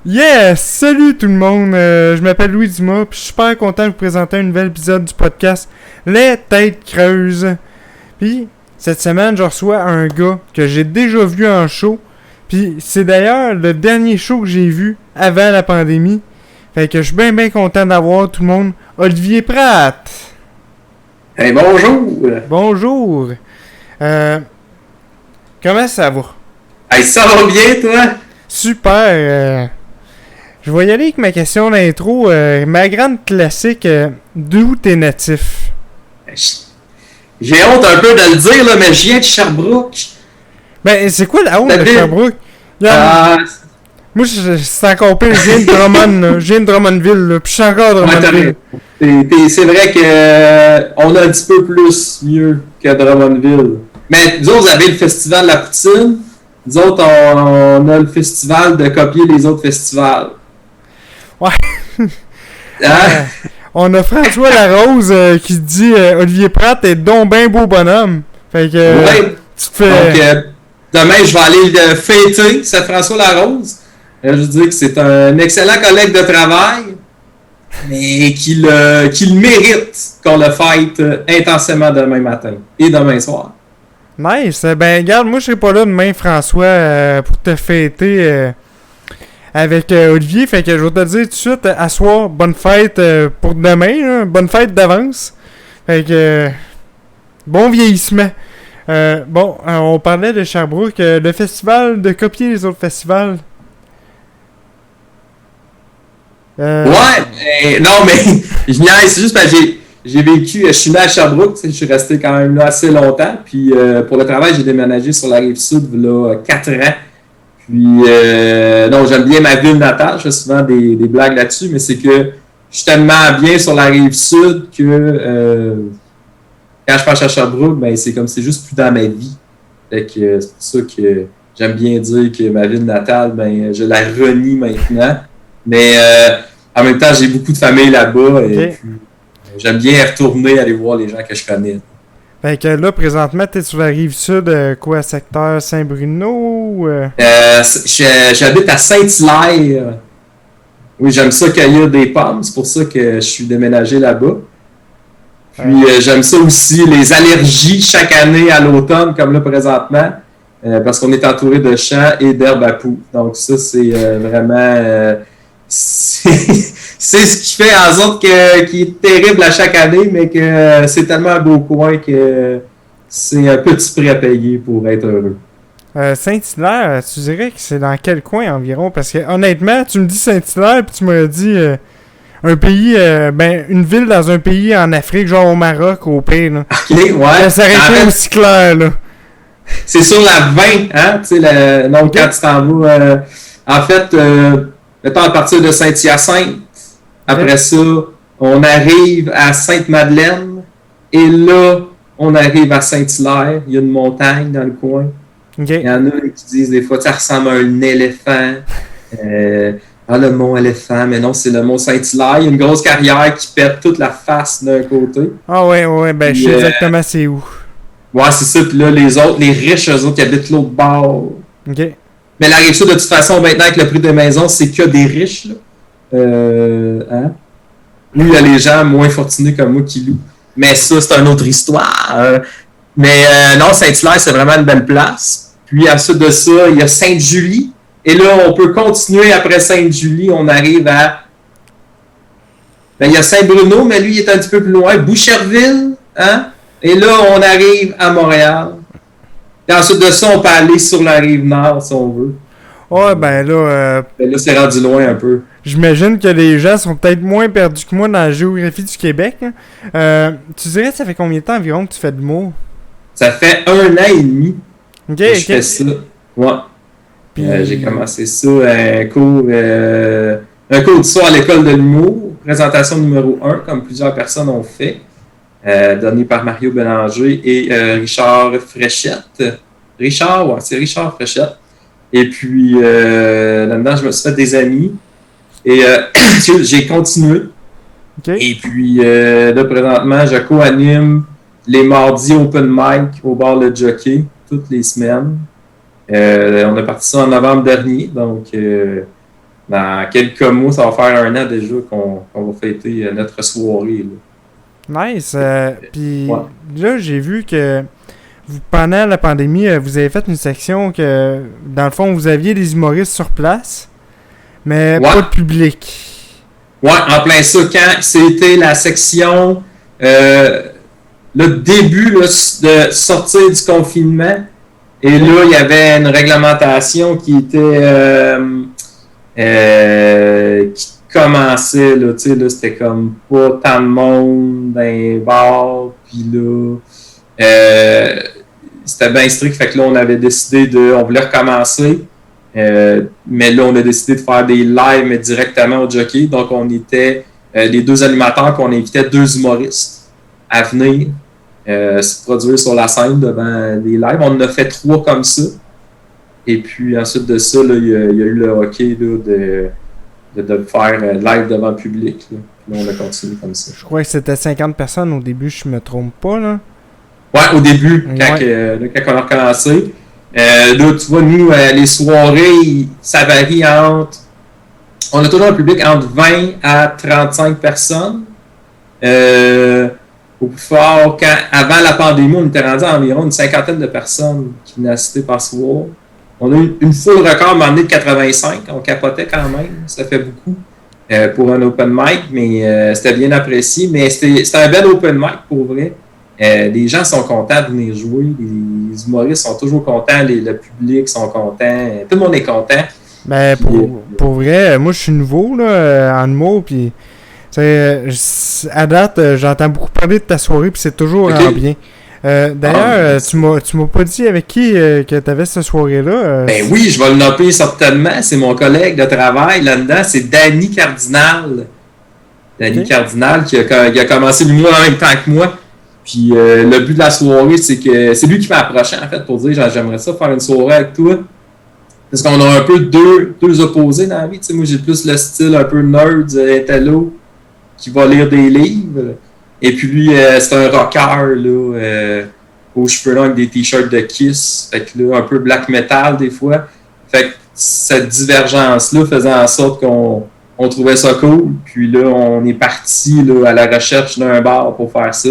Yes! Salut tout le monde! Je m'appelle Louis Dumas, puis je suis super content de vous présenter un nouvel épisode du podcast Les Têtes Creuses. Puis, cette semaine, je reçois un gars que j'ai déjà vu en show, puis c'est d'ailleurs le dernier show que j'ai vu avant la pandémie. Fait que je suis bien content d'avoir tout le monde. Olivier Pratt! Hey, bonjour! Bonjour! Comment ça va? Hey, ça va bien, toi? Super! Je vais y aller avec ma question d'intro. Ma grande classique, d'où t'es natif? J'ai honte un peu de le dire, là, mais je viens de Sherbrooke. Ben, c'est quoi la honte de Sherbrooke? Moi, c'est encore pire. Je viens de Drummond, là. Je viens de Drummondville, là. Puis je suis encore à Drummondville. C'est vrai que on a un petit peu plus mieux que Drummondville. Mais nous autres, vous avez le festival de la poutine. Nous autres, on a le festival de copier les autres festivals. Ouais. Hein? On a François Larose qui dit Olivier Pratt est donc ben beau bonhomme. Fait que ouais. tu te fais... Donc, demain, je vais aller le fêter, c'est François Larose. Je dis que c'est un excellent collègue de travail, mais qu'il mérite qu'on le fête intensément demain matin et demain soir. Nice. Ben, regarde, moi, je serai pas là demain, François, pour te fêter avec Olivier. Fait que je vais te dire tout de suite, à soir, bonne fête pour demain. Là, bonne fête d'avance. Fait que, bon vieillissement. On parlait de Sherbrooke. Le festival, de copier les autres festivals. Ouais, non, mais je niaise, c'est juste parce que j'ai vécu, je suis né à Sherbrooke, je suis resté quand même là assez longtemps, puis pour le travail, j'ai déménagé sur la Rive-Sud il y a 4 ans. Puis, non, j'aime bien ma ville natale, je fais souvent des blagues là-dessus, mais c'est que je suis tellement bien sur la Rive-Sud que quand je passe à Sherbrooke, ben, c'est comme c'est juste plus dans ma vie. Fait que c'est pour ça que j'aime bien dire que ma ville natale, ben, je la renie maintenant. Mais en même temps, j'ai beaucoup de famille là-bas et puis, j'aime bien y retourner, aller voir les gens que je connais. Fait que là, présentement, t'es sur la Rive-Sud, quoi, secteur Saint-Bruno? J'habite à Saint-Hilaire. Oui, j'aime ça cueillir des pommes, c'est pour ça que je suis déménagé là-bas. Puis j'aime ça aussi, les allergies chaque année à l'automne, comme là présentement, parce qu'on est entouré de champs et d'herbes à poux. Donc ça, c'est vraiment... c'est ce qui fait en sorte qui est terrible à chaque année, mais que c'est tellement un beau coin que c'est un petit prix à payer pour être heureux. Saint-Hilaire, tu dirais que c'est dans quel coin environ? Parce que honnêtement, tu me dis Saint-Hilaire, puis tu m'as dit un pays, une ville dans un pays en Afrique, genre au Maroc, au pire. Là. Ok, ouais. Ça aurait été aussi clair, là. C'est sur la 20, hein? Tu sais, donc quand tu t'en vas. En fait, mettons à partir de Saint-Hyacinthe, après ça, on arrive à Sainte-Madeleine, et là, on arrive à Saint-Hilaire. Il y a une montagne dans le coin. Okay. Il y en a qui disent des fois, ça ressemble à un éléphant. Le mont éléphant, mais non, c'est le mont Saint-Hilaire. Il y a une grosse carrière qui pète toute la face d'un côté. Ah ouais, ben je sais exactement c'est où. Ouais, c'est ça. Puis là, les riches, eux autres, qui habitent l'autre bord. OK. Mais la Rive-Sud, de toute façon, maintenant, avec le prix des maisons, c'est que des riches, là. Hein? Nous, il y a les gens moins fortunés comme moi qui louent. Mais ça, c'est une autre histoire. Mais non, Saint-Hilaire, c'est vraiment une belle place. Puis, ensuite de ça, il y a Sainte-Julie. Et là, on peut continuer après Sainte-Julie. On arrive à... Ben, il y a Saint-Bruno, mais lui, il est un petit peu plus loin. Boucherville, hein? Et là, on arrive à Montréal. Et ensuite de ça, on peut aller sur la rive nord, si on veut. Ouais, ben là... là, c'est rendu loin un peu. J'imagine que les gens sont peut-être moins perdus que moi dans la géographie du Québec. Tu dirais, ça fait combien de temps environ que tu fais de l'humour? Ça fait 1 an et demi que je fais ça. Ouais. Puis... j'ai commencé ça, un cours de soir à l'école de l'humour, présentation numéro 1, comme plusieurs personnes ont fait. Donné par Mario Bélanger et Richard Fréchette. C'est Richard Fréchette. Et puis, là-dedans, je me suis fait des amis. Et j'ai continué. Okay. Et puis, là, présentement, je co-anime les mardis open mic au bar Le Jockey, toutes les semaines. On a parti ça en novembre dernier. Donc, dans quelques mois, ça va faire 1 an déjà qu'on va fêter notre soirée. Là. Nice. Puis Ouais. là, j'ai vu que pendant la pandémie, vous avez fait une section que, dans le fond, vous aviez des humoristes sur place, mais Ouais. pas de public. Ouais, en plein ça, quand c'était la section, le début là, de sortir du confinement, et là, il y avait une réglementation qui était qui commençait, là, tu sais, là, c'était comme pas tant de monde dans les bars, puis là, c'était bien strict, fait que là, on avait décidé on voulait recommencer, mais là, on a décidé de faire des lives, mais directement au jockey, donc on était les 2 animateurs, puis on invitait 2 humoristes à venir se produire sur la scène devant les lives. On en a fait 3 comme ça. Et puis ensuite de ça, là, il y a eu le hockey là, de faire live devant le public. Là. Puis là, on a continué comme ça. Je crois que c'était 50 personnes au début, je me trompe pas, là. Ouais, au début, Ouais. quand on a recommencé. Là, tu vois, nous, les soirées, ça varie entre... On a toujours un public entre 20 à 35 personnes. Au plus fort, avant la pandémie, on était rendu à environ une 50aine de personnes qui venaient assister par soir. On a eu une foule record à un moment donné de 85. On capotait quand même. Ça fait beaucoup pour un open mic, mais c'était bien apprécié. Mais c'était un bel open mic pour vrai. Les gens sont contents de venir jouer. Les humoristes sont toujours contents. Le public sont contents. Tout le monde est content. Ben, pour vrai, moi, je suis nouveau, là, en humour, puis... à date, j'entends beaucoup parler de ta soirée, puis c'est toujours en bien. D'ailleurs, tu m'as pas dit avec qui que tu avais cette soirée-là. Ben oui, je vais le nommer certainement. C'est mon collègue de travail là-dedans. C'est Danny Cardinal. Danny Cardinal qui a commencé l'humour en même temps que moi. Puis le but de la soirée, c'est que c'est lui qui m'a approché en fait pour dire genre, j'aimerais ça faire une soirée avec toi. Parce qu'on a un peu deux opposés dans la vie. Tu sais, moi, j'ai plus le style un peu nerd, intello, qui va lire des livres. Et puis lui, c'est un rocker là, aux cheveux longs avec des t-shirts de Kiss. Fait que là, un peu black metal des fois. Fait que cette divergence-là faisait en sorte qu'on trouvait ça cool. Puis là, on est parti là, à la recherche d'un bar pour faire ça.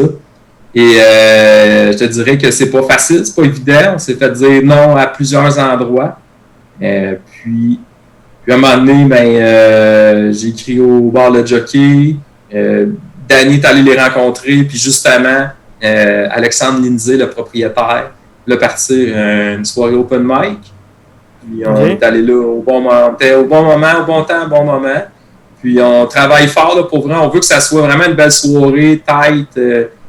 Et je te dirais que c'est pas facile, c'est pas évident. On s'est fait dire non à plusieurs endroits. Puis à un moment donné, j'ai écrit au bar Le Jockey. Danny est allé les rencontrer. Puis justement, Alexandre Lindsay, le propriétaire, l'a parti une soirée open mic. Puis on est allé là au bon moment, au bon temps, au bon moment. Puis on travaille fort là, pour vrai. On veut que ça soit vraiment une belle soirée, tight,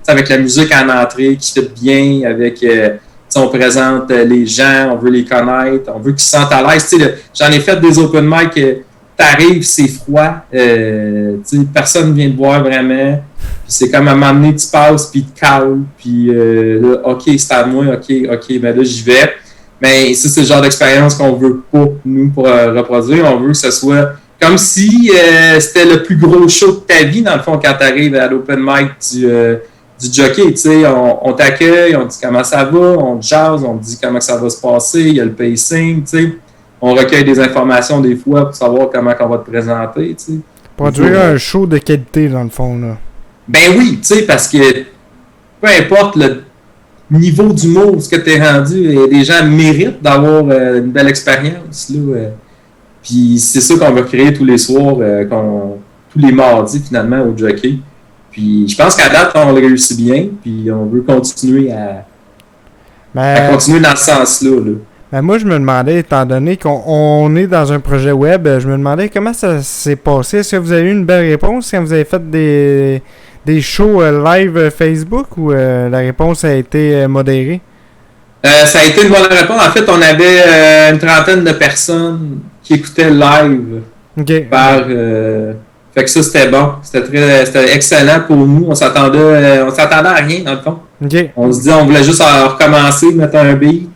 avec la musique en entrée qui fait bien, avec on présente les gens, on veut les connaître, on veut qu'ils se sentent à l'aise. J'en ai fait des open mic, t'arrives, c'est froid, personne ne vient te voir vraiment. Puis c'est comme à un moment donné, tu passes, puis tu te cales, puis là, OK, c'est à moi, OK, ben là, j'y vais. Mais ça, c'est le genre d'expérience qu'on veut pas, nous, pour reproduire. On veut que ce soit comme si c'était le plus gros show de ta vie, dans le fond, quand tu arrives à l'open mic du jockey. On t'accueille, on te dit comment ça va, on te jase, on te dit comment ça va se passer, il y a le pacing, on recueille des informations des fois pour savoir comment on va te présenter. Produire un show de qualité, dans le fond, là. Ben oui, parce que peu importe le niveau d'humour, ce que tu es rendu, les gens méritent d'avoir une belle expérience. Puis c'est ça qu'on va créer tous les soirs, tous les mardis finalement au jockey. Puis je pense qu'à date, on le réussit bien, puis on veut continuer à continuer dans ce sens-là. Ben moi, je me demandais, étant donné qu'on est dans un projet web, je me demandais comment ça s'est passé. Est-ce que vous avez eu une belle réponse quand vous avez fait des shows live Facebook ou la réponse a été modérée? Ça a été une bonne réponse. En fait, on avait une trentaine de personnes qui écoutaient live fait que ça, c'était bon. C'était excellent pour nous. On s'attendait à rien, dans le fond. On se dit, on voulait juste recommencer, mettre un beat.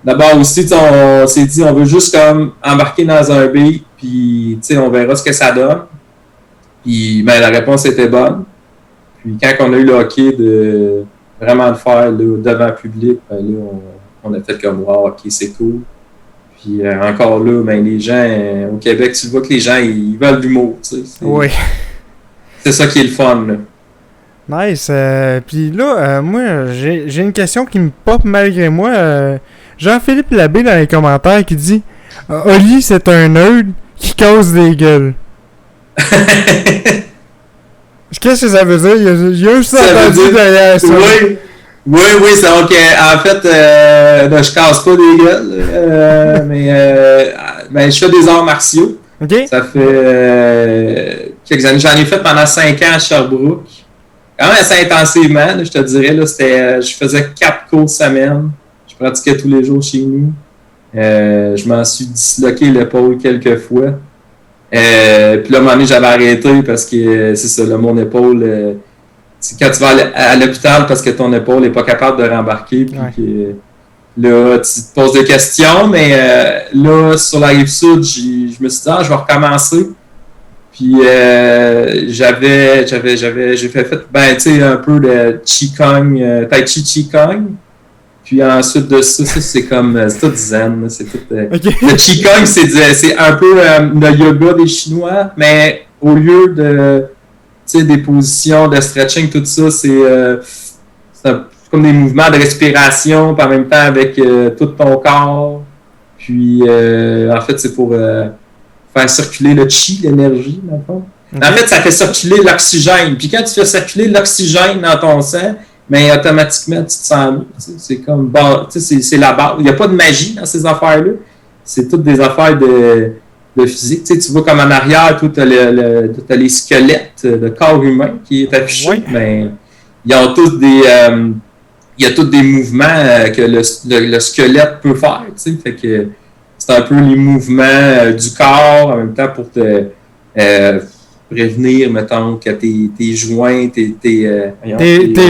D'abord aussi, on s'est dit, on veut juste comme embarquer dans un beat, puis on verra ce que ça donne. Puis la réponse était bonne. Puis quand on a eu le hockey de vraiment le faire là, devant le public, là, on a fait comme wow, ok, c'est cool. Puis encore là, ben, les gens au Québec, tu vois que les gens, ils veulent de l'humour. Oui. C'est ça qui est le fun. Là. Nice. Puis là, moi, j'ai une question qui me pop malgré moi. Jean-Philippe Labbé dans les commentaires qui dit Oli, c'est un nerd qui cause des gueules. Qu'est-ce que ça veut dire? Il y a juste entendu derrière ça. Oui, c'est donc en fait, je casse pas des gueules, mais je fais des arts martiaux. Okay. Ça fait quelques années. J'en ai fait pendant 5 ans à Sherbrooke. Quand même assez intensivement, là, je te dirais. Là, je faisais 4 cours semaine. Je pratiquais tous les jours chez nous. Je m'en suis disloqué l'épaule quelques fois. Puis là, à un moment donné, j'avais arrêté parce que c'est ça, là, mon épaule... c'est quand tu vas à l'hôpital parce que ton épaule n'est pas capable de rembarquer. Puis que, là, tu te poses des questions. Mais là, sur la Rive-Sud, je me suis dit, je vais recommencer. Puis j'ai fait ben, tu sais, un peu de Qigong, Tai Chi Qigong. Puis ensuite de ça, c'est comme, c'est tout zen, c'est tout... Okay. Le Qigong, c'est un peu le yoga des Chinois, mais au lieu de, tu sais, des positions de stretching, tout ça, c'est comme des mouvements de respiration, puis en même temps avec tout ton corps. Puis, en fait, c'est pour faire circuler le chi, l'énergie, dans le fond. Okay. En fait, ça fait circuler l'oxygène. Puis quand tu fais circuler l'oxygène dans ton sang, mais automatiquement, tu te sens mieux. C'est comme, bon, c'est la base. Il n'y a pas de magie dans ces affaires-là. C'est toutes des affaires de physique. Tu vois comme en arrière, tu as les squelettes de corps humain qui est affiché. Oui. Mais ils ont tous des... il y a tous des mouvements que le squelette peut faire. Fait que c'est un peu les mouvements du corps en même temps pour te... prévenir, mettons, que tes joints, tes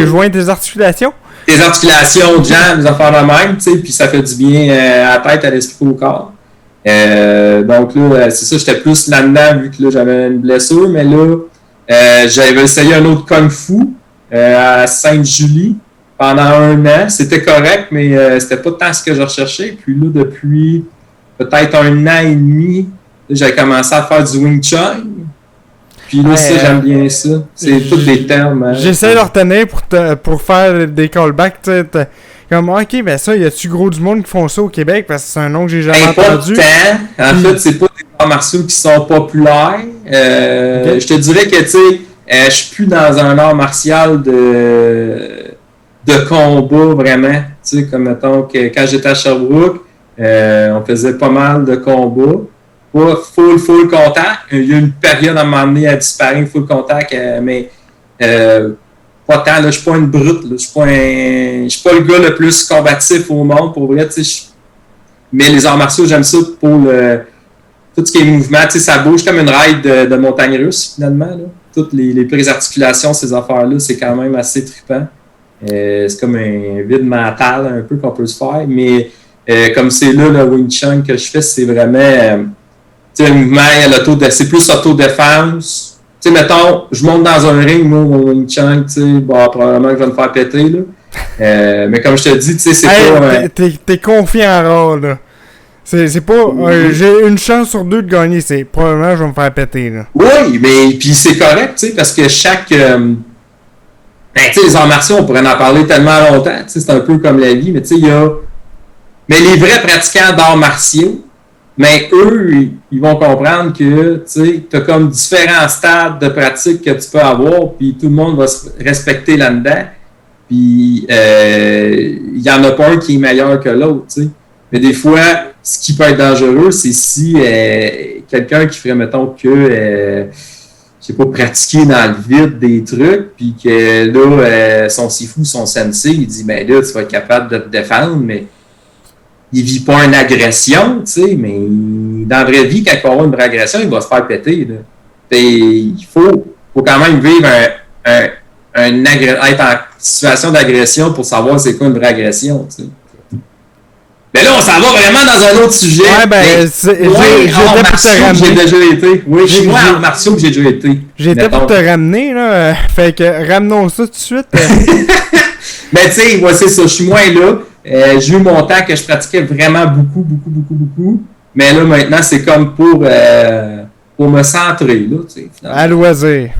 joints, tes articulations? Tes articulations, jambes, des affaires de même, tu sais, puis ça fait du bien à la tête, à l'esprit, au corps. Donc là, c'est ça, j'étais plus là-dedans, vu que là, j'avais une blessure, mais là, j'avais essayé un autre Kung Fu à Sainte-Julie pendant 1 an. C'était correct, mais c'était pas tant ce que je recherchais. Puis là, depuis peut-être 1 an et demi, j'ai commencé à faire du Wing Chun. Puis là, ça, j'aime bien ça. C'est tous des termes. J'essaie de retenir pour faire des callbacks. Comme, OK, ben ça, y a-tu gros du monde qui font ça au Québec? Parce que c'est un nom que j'ai jamais entendu. En fait, c'est pas des arts martiaux qui sont populaires. Okay. Je te dirais que, tu sais, je suis plus dans un art martial de combat, vraiment. Tu sais, comme, mettons, que quand j'étais à Sherbrooke, on faisait pas mal de combats. Pas full contact. Il y a une période à un moment donné à disparaître, full contact, mais pas tant. Là, je suis pas une brute. Je suis pas le gars le plus combatif au monde, pour vrai. Mais les arts martiaux, j'aime ça pour tout ce qui est mouvement. Ça bouge comme une ride de montagne russe, finalement. Là. Toutes les prises d'articulation, ces affaires-là, c'est quand même assez trippant. C'est comme un vide mental un peu qu'on peut se faire. Mais comme c'est là, le Wing Chun que je fais, c'est vraiment... le mouvement, c'est plus autodéfense. Tu sais, mettons, je monte dans un ring, moi, mon Wing Chun, tu sais, bon, probablement que je vais me faire péter, là. Mais comme je te dis, tu sais, c'est pas... T'es confiant rare, là. C'est pas... j'ai une chance sur 2 de gagner, c'est probablement que je vais me faire péter, là. Oui, mais puis c'est correct, tu sais, parce que chaque... ben, tu sais, les arts martiaux, on pourrait en parler tellement longtemps, tu sais, c'est un peu comme la vie, mais tu sais, il y a... Mais les vrais pratiquants d'arts martiaux, mais eux, ils vont comprendre que tu as comme différents stades de pratique que tu peux avoir, puis tout le monde va se respecter là-dedans. Puis il n'y en a pas un qui est meilleur que l'autre. T'sais. Mais des fois, ce qui peut être dangereux, c'est si quelqu'un qui ferait, mettons, que je sais pas, pratiquer dans le vide des trucs, puis que là, son sifu, son sensei, il dit ben là, tu vas être capable de te défendre, mais il vit pas une agression, tu sais, mais dans la vraie vie, quand il va avoir une vraie agression, il va se faire péter. Là. Il faut quand même vivre être en situation d'agression pour savoir c'est quoi une vraie agression, tu sais. Mais là, on s'en va vraiment dans un autre sujet. Ouais, ben, j'ai déjà été. Oui, chez moi, en martiaux, j'ai déjà été. J'étais pour te ramener, là. Fait que, ramenons ça tout de suite. Mais tu sais, moi, c'est ça, je suis moins là. J'ai eu mon temps que je pratiquais vraiment beaucoup. Mais là, maintenant, c'est comme pour me centrer, là, tu sais. À loisir.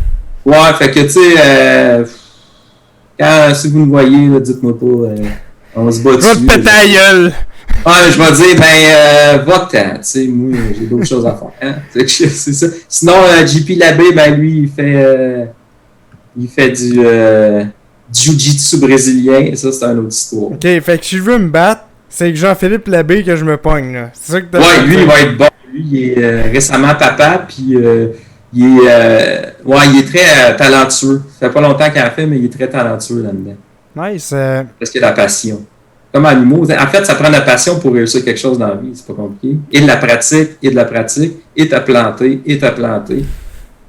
Ouais, fait que, tu sais, si vous me voyez, là, dites-moi pas, on se bat dessus. Va te péter la gueule! Ouais, je vais dire, va-t'en, tu sais, moi, j'ai d'autres choses à faire, hein. C'est ça. Sinon, JP Labbé, ben, lui, il fait du jiu-jitsu brésilien, ça, c'est une autre histoire. Ok, fait que si je veux me battre, c'est que Jean-Philippe Labbé que je me pogne, là. C'est ça que t'as Ouais, fait, lui, il va être bon. Lui, il est récemment papa, puis il est très talentueux. Ça fait pas longtemps qu'il en fait, mais il est très talentueux là-dedans. Nice. Parce qu'il a la passion. Comme en humour. En fait, ça prend de la passion pour réussir quelque chose dans la vie. C'est pas compliqué. Et de la pratique, et t'as planté,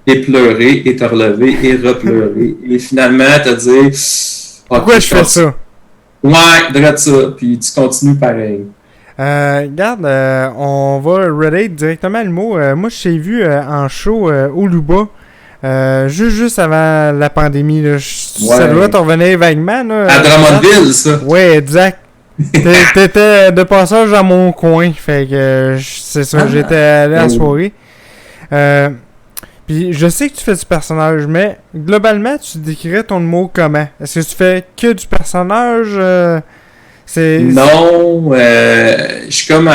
et pleurer, et te relever, et repleurer. Et finalement, te dire... Pourquoi je fais ça? Ouais, de ça. Puis tu continues pareil. Regarde, on va relate directement le mot. Moi, je t'ai vu en show au Luba. Juste avant la pandémie. Là. Ça doit t'en revenir vaguement. Là, à Drummondville, ça. Ouais, exact. T'étais de passage dans mon coin. Fait que c'est ça, j'étais allé à la soirée. Puis je sais que tu fais du personnage, mais globalement, tu décrirais ton mot comment? Est-ce que tu fais que du personnage? Non, je suis comme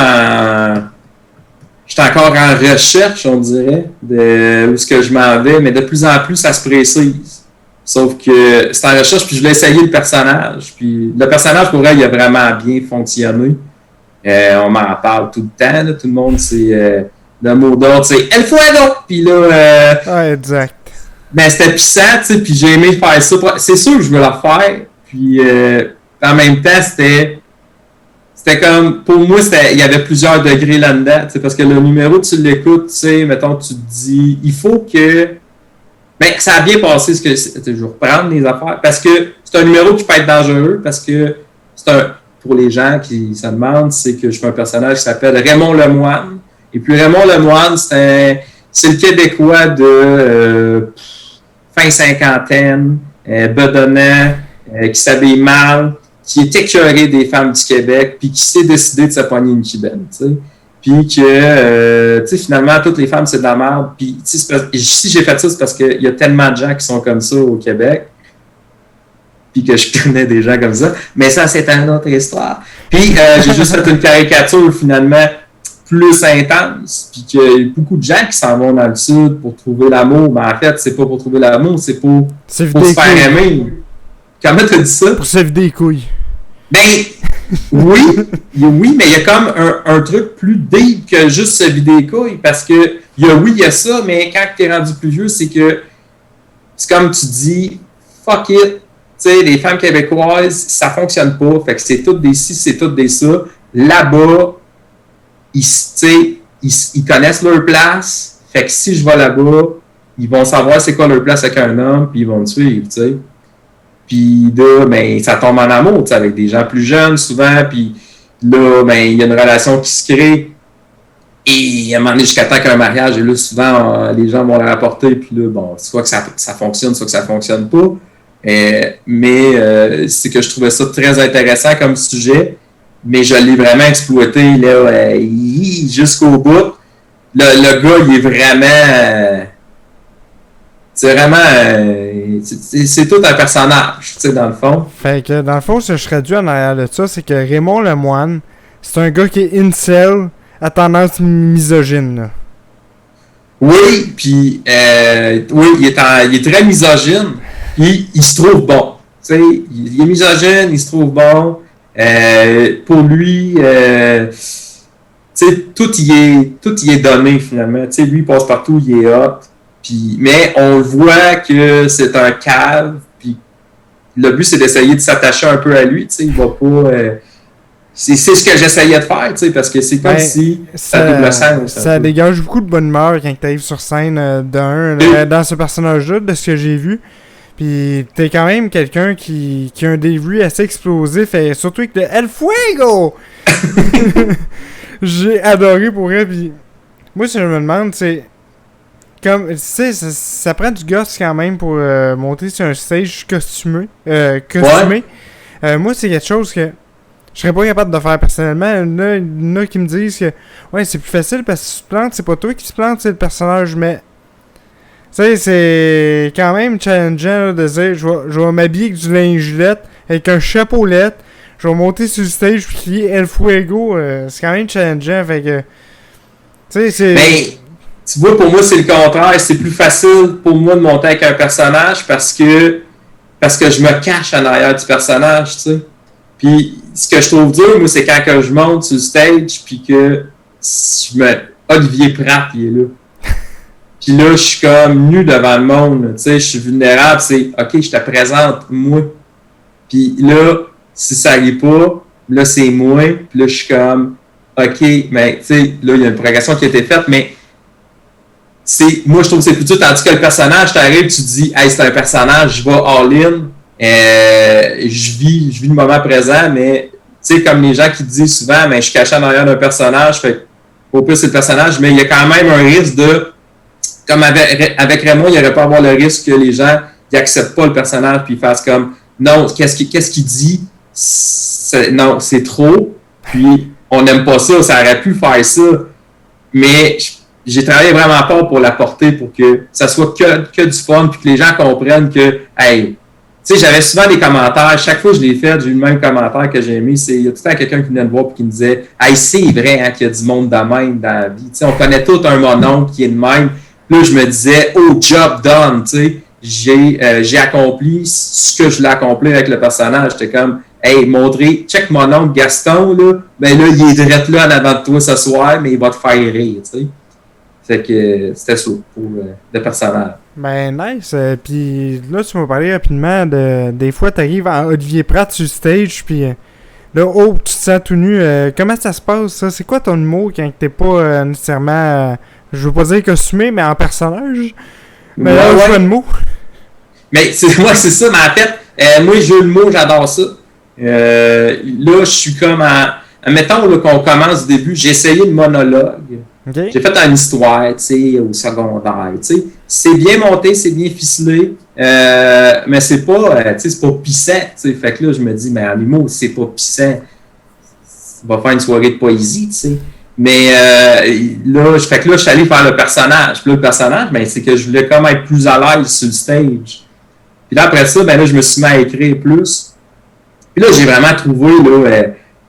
je suis encore en recherche, on dirait, de où est-ce que je m'en vais, mais de plus en plus, ça se précise. Sauf que c'est en recherche, puis je voulais essayer le personnage. Puis le personnage, pour elle, il a vraiment bien fonctionné. On m'en parle tout le temps, là, tout le monde, c'est le mot d'ordre, c'est El Fuego! Puis là, ouais, exact. Ben, c'était puissant, tu sais, puis j'ai aimé faire ça. C'est sûr que je veux le refaire, puis en même temps, c'était comme, pour moi, il y avait plusieurs degrés là-dedans, tu sais, parce que le numéro, tu l'écoutes, tu sais, mettons, tu te dis, il faut que, ben, ça a bien passé, je vais reprendre les affaires, parce que c'est un numéro qui peut être dangereux, parce que pour les gens qui se demandent, c'est que je fais un personnage qui s'appelle Raymond Lemoine, et puis Raymond Lemoine, c'est le Québécois de fin cinquantaine, bedonnant, qui s'habille mal, qui est écœuré des femmes du Québec, puis qui s'est décidé de se pogner une chibenne, tu sais. Puis que, tu sais, finalement, toutes les femmes, c'est de la merde. Puis, tu sais, si j'ai fait ça, c'est parce qu'il y a tellement de gens qui sont comme ça au Québec, puis que je connais des gens comme ça. Mais ça, c'est une autre histoire. Puis, j'ai juste fait une caricature, finalement, plus intense, puis qu'il y a beaucoup de gens qui s'en vont dans le sud pour trouver l'amour. Mais en fait, c'est pas pour trouver l'amour, c'est pour se faire aimer. Comment t'as dit ça? Pour se vider les couilles. Ben, oui, mais il y a comme un truc plus deep que juste se vider les couilles, parce que, il y a ça, mais quand t'es rendu plus vieux, c'est que, c'est comme tu dis, fuck it, tu sais, les femmes québécoises, ça fonctionne pas, fait que c'est toutes des ci, c'est toutes des ça. Là-bas, ils connaissent leur place, fait que si je vais là-bas, ils vont savoir c'est quoi leur place avec un homme, puis ils vont me suivre, tu sais. Puis là, ben, ça tombe en amour, tu sais, avec des gens plus jeunes souvent, puis là, ben, il y a une relation qui se crée, et à un moment donné, jusqu'à temps qu'un mariage, et là, souvent, les gens vont la rapporter, puis là, bon, soit que ça fonctionne, soit que ça fonctionne pas. Mais c'est que je trouvais ça très intéressant comme sujet, mais je l'ai vraiment exploité là, jusqu'au bout. Le gars, il est vraiment... c'est vraiment... c'est tout un personnage, tu sais, dans le fond. Fait que, dans le fond, ce que je traduis en arrière de ça, c'est que Raymond Lemoine, c'est un gars qui est incel à tendance misogyne, là. Oui, puis... oui, il est très misogyne, puis il se trouve bon. Tu sais, il est misogyne, il se trouve bon. Pour lui... tu sais, tout y est donné, finalement. Tu sais, lui, il passe partout, il est hot. Puis, mais on voit que c'est un cave, puis le but, c'est d'essayer de s'attacher un peu à lui, tu sais, il va pas... c'est ce que j'essayais de faire, tu sais, parce que c'est comme si ça double sens. Ça dégage beaucoup de bonne humeur quand tu arrives sur scène dans ce personnage-là, de ce que j'ai vu. Puis t'es quand même quelqu'un qui a un début assez explosif, et surtout avec le El Fuego! J'ai adoré pour elle, puis moi, ce que je me demande, c'est... Comme, tu sais, ça prend du gosse quand même pour monter sur un stage costumé. Ouais. Moi, c'est quelque chose que je serais pas capable de faire personnellement. Il y en a qui me disent que ouais, c'est plus facile parce que si tu te plantes, c'est pas toi qui te plantes, c'est le personnage. Mais tu sais, c'est quand même challengeant là, de dire je vais m'habiller avec du lingelette, avec un chapeaulette, je vais monter sur le stage puis crier El Fuego. C'est quand même challengeant. Fait que tu sais, c'est. Ben, tu vois, pour moi, c'est le contraire. C'est plus facile pour moi de monter avec un personnage parce que je me cache en arrière du personnage, tu sais. Puis, ce que je trouve dur, moi, c'est quand que je monte sur le stage, puis que Olivier Pratt, il est là. Puis là, je suis comme nu devant le monde, tu sais, je suis vulnérable, c'est « Ok, je te présente, moi. » Puis là, si ça n'arrive pas, là, c'est moi, puis là, je suis comme « Ok, mais tu sais, là, il y a une progression qui a été faite, mais moi, je trouve que c'est plus dur, tandis que le personnage, t'arrives, tu te dis « Hey, c'est un personnage, je vais all-in. » je vis le moment présent, mais tu sais, comme les gens qui disent souvent, mais je suis caché en arrière d'un personnage, fait au plus c'est le personnage, mais il y a quand même un risque de, comme avec Raymond, il n'y aurait pas à avoir le risque que les gens n'acceptent pas le personnage puis ils fassent comme non, qu'est-ce qu'il dit? Non, c'est trop, puis on n'aime pas ça, ça aurait pu faire ça, mais j'ai travaillé vraiment fort pour l'apporter pour que ça soit que du fun, puis que les gens comprennent que, hey, tu sais, j'avais souvent des commentaires, chaque fois que je l'ai fait, j'ai eu le même commentaire que j'ai aimé, il y a tout le temps quelqu'un qui venait me voir et qui me disait « Hey, c'est vrai hein, qu'il y a du monde de même dans la vie. » Tu sais, on connaît tout un mononcle qui est de même. Là, je me disais « Oh, job done! » Tu sais, j'ai accompli ce que je voulais accomplir avec le personnage. J'étais comme « Hey, montrer, check mon oncle Gaston, là, ben là, il est direct là en avant de toi ce soir, mais il va te faire rire. » Tu sais. Fait que c'était ça pour le personnage. Ben, nice. Puis là, tu m'as parlé rapidement de. Des fois, t'arrives à Olivier Pratt sur stage, puis là, oh, tu te sens tout nu. Comment ça se passe, ça? C'est quoi ton humour quand t'es pas nécessairement. Je veux pas dire costumé, mais en personnage? Mais là, je le mot. Mais c'est ça, mais en fait, moi, je veux le mot, j'adore ça. Là, je suis comme mettons là, qu'on commence au début, j'ai essayé le monologue. Okay. J'ai fait une histoire, tu sais, au secondaire, tu sais. C'est bien monté, c'est bien ficelé, mais c'est pas, tu sais, c'est pas pissant, tu sais. Fait que là, je me dis, mais en humour, c'est pas pissant. On va faire une soirée de poésie, tu sais. Mais là, je suis allé faire le personnage. Puis là, le personnage, ben, c'est que je voulais comme être plus à l'aise sur le stage. Puis là, après ça, ben là, je me suis mis à écrire plus. Puis là, j'ai vraiment trouvé, là,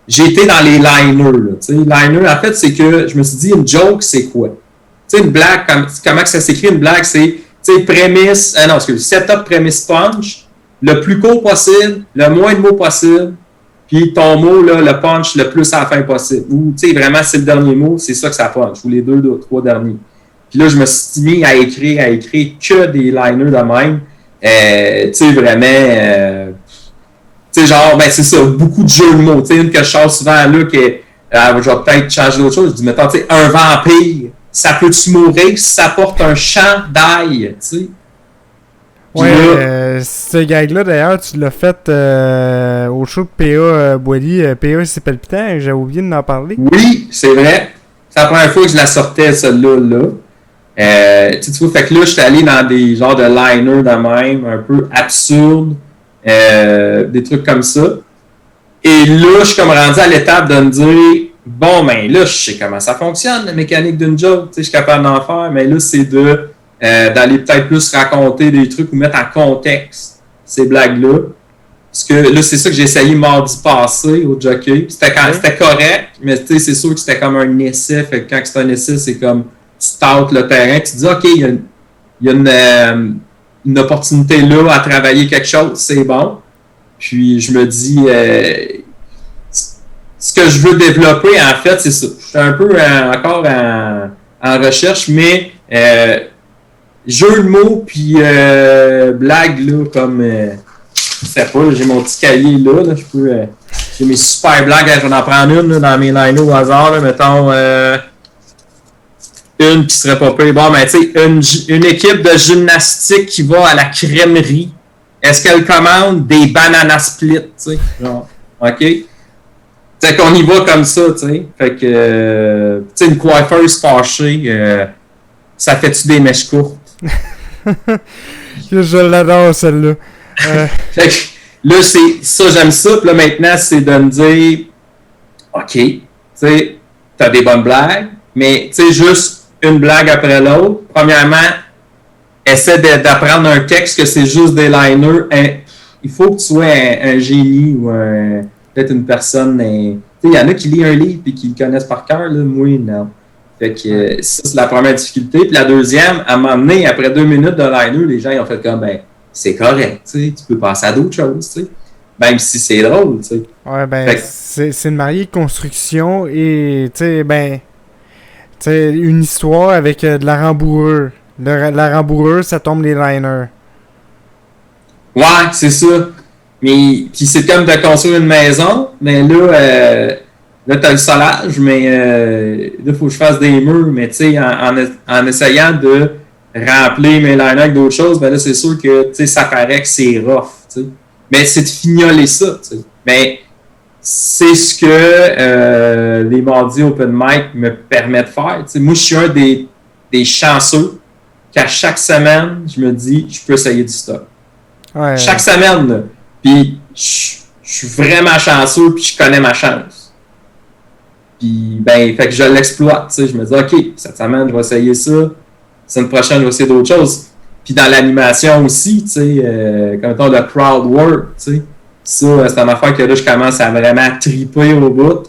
j'ai été dans les liners. Liner, en fait, c'est que je me suis dit, une joke, c'est quoi? Tu sais, une blague, comment ça s'écrit une blague? C'est, tu sais, prémisse, setup, prémisse, punch, le plus court possible, le moins de mots possible, puis ton mot, là, le punch le plus à la fin possible. Ou, tu sais, vraiment, c'est le dernier mot, c'est ça que ça punch, ou les deux, trois derniers. Puis là, je me suis mis à écrire que des liners de même. Tu sais, vraiment... tu sais, genre, ben c'est ça, beaucoup de jeux de mots. Tu sais, une que je sors souvent là, je vais peut-être changer d'autre chose. Je dis, mettons, tu sais, un vampire, ça peut-tu mourir si ça porte un champ d'ail, tu sais? Ouais, ce gag-là, d'ailleurs, tu l'as fait au show de P.A. Boily. P.A. c'est palpitant, j'ai oublié d'en parler. Oui, c'est vrai. C'est la première fois que je la sortais, celle-là. Tu vois, fait que là, je suis allé dans des genres de liners de même, un peu absurdes. Des trucs comme ça. Et là, je suis comme rendu à l'étape de me dire bon, ben là, je sais comment ça fonctionne, la mécanique d'une joke, tu sais, je suis capable d'en faire, mais là, c'est d'aller peut-être plus raconter des trucs ou mettre en contexte ces blagues-là. Parce que là, c'est ça que j'ai essayé mardi passé au jockey. C'était correct, mais tu sais, c'est sûr que c'était comme un essai. Fait que quand c'est un essai, c'est comme tu tentes le terrain, tu te dis OK, il y a une opportunité là à travailler quelque chose, c'est bon. Puis je me dis, ce que je veux développer, en fait, c'est ça. Je suis un peu encore en recherche, mais jeu de mots, puis blague, là, comme, je sais pas, j'ai mon petit cahier là, je peux, j'ai mes super blagues, je vais en prendre une là, dans mes liners au hasard, là, mettons, une qui serait pas pire. Bon, ben, tu sais, une équipe de gymnastique qui va à la crèmerie. Est-ce qu'elle commande des banana splits, tu sais? Genre, OK? Fait qu'on y va comme ça, tu sais. Fait que, tu sais, une coiffeuse fâchée, ça fait-tu des mèches courtes? Je l'adore, celle-là. là, c'est ça, j'aime ça. Puis là, maintenant, c'est de me dire, OK, tu sais, t'as des bonnes blagues, mais tu sais, juste une blague après l'autre. Premièrement, essaie d'apprendre un texte que c'est juste des liners. Il faut que tu sois un génie ou peut-être une personne. Tu sais, il y en a qui lisent un livre et qui le connaissent par cœur. Là, moi, non. Fait que ça, c'est la première difficulté. Puis la deuxième, à m'emmener, après 2 minutes de liner, les gens ils ont fait comme, ben, c'est correct, tu sais, tu peux passer à d'autres choses, tu sais. Même si c'est drôle, tu sais. Ouais, ben, c'est une mariée construction et, tu sais, ben, tu sais, une histoire avec de la rembourrure. La rembourrure, ça tombe les liners. Ouais, c'est ça. Mais, puis c'est comme de construire une maison, mais là, là, t'as le solage, mais là, il faut que je fasse des murs. Mais tu sais, en essayant de remplir mes liners avec d'autres choses, ben là, c'est sûr que tu sais, ça paraît que c'est rough. Tu sais. Mais c'est de fignoler ça. Tu sais. Mais c'est ce que les mardis open mic me permettent de faire. Tu sais. Moi, je suis un des chanceux qu'à chaque semaine, je me dis, je peux essayer du stock. Ouais. Chaque semaine, là. Puis je suis vraiment chanceux, puis je connais ma chance. Puis, ben, fait que je l'exploite, tu sais. Je me dis, OK, cette semaine, je vais essayer ça. La semaine prochaine, je vais essayer d'autres choses. Puis dans l'animation aussi, tu sais, comme mettons le crowd work, tu sais. Ça, c'est une affaire que là, je commence à vraiment triper au bout.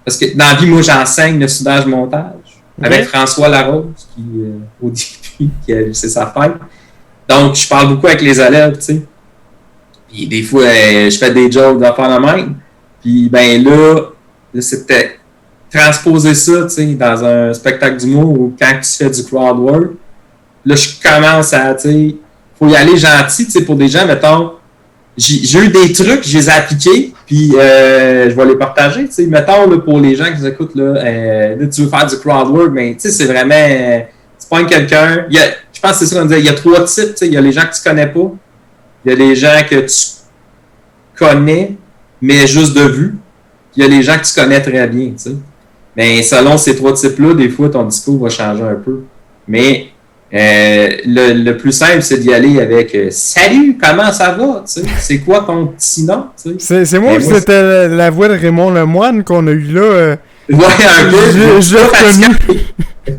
Parce que dans la vie, moi, j'enseigne le soudage-montage avec François Larose, qui, au début, c'est sa fête. Donc, je parle beaucoup avec les élèves, tu sais. Puis des fois, je fais des jokes d'affaires la même. Puis, ben là c'était transposer ça, tu sais, dans un spectacle d'humour ou quand tu fais du crowd work. Là, je commence à, tu sais, faut y aller gentil, tu sais, pour des gens, mettons, j'ai eu des trucs, je les ai appliqués, puis je vais les partager, tu sais. Mettons, là, pour les gens qui nous écoutent, là, tu veux faire du crowd work, mais tu sais, c'est vraiment, tu prends quelqu'un, je pense que c'est ça qu'on disait, il y a 3 types, tu sais, il y a les gens que tu connais pas, il y a les gens que tu connais, mais juste de vue, il y a les gens que tu connais très bien, tu sais. Mais selon ces 3 types-là, des fois, ton discours va changer un peu. Mais le plus simple, c'est d'y aller avec Salut, comment ça va? Tu sais, c'est quoi ton petit nom? Tu sais? C'est moi ou c'était la voix de Raymond Lemoine qu'on a eu là? Ouais, un peu. Je l'ai reconnu. Ouais.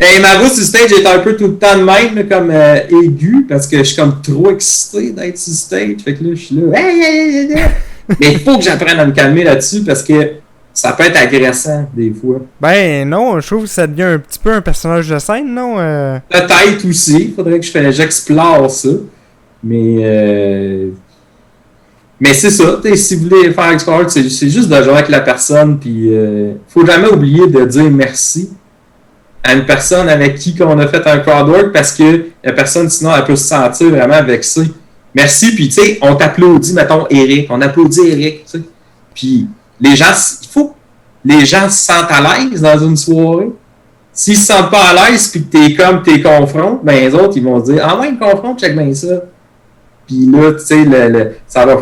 Et ma voix sur stage est un peu tout le temps de même, là, comme aiguë, parce que je suis comme trop excité d'être sur stage. Fait que là, je suis là. Mais il faut que j'apprenne à me calmer là-dessus parce que ça peut être agressant des fois. Ben non, je trouve que ça devient un petit peu un personnage de scène, non? Peut-être aussi. Il faudrait que j'explore ça. Mais c'est ça. Si vous voulez faire explorer, c'est juste de jouer avec la personne. Puis faut jamais oublier de dire merci à une personne avec qui on a fait un crowdwork parce que la personne, sinon, elle peut se sentir vraiment vexée. Merci, puis tu sais, on t'applaudit, mettons, Eric. On applaudit Eric, tu sais. Puis les gens, il faut que les gens se sentent à l'aise dans une soirée. S'ils se sentent pas à l'aise puis que t'es confrontes, ben les autres, ils vont se dire « Ah ouais, ils me confrontent, check bien ça. » Puis là, tu sais, ça va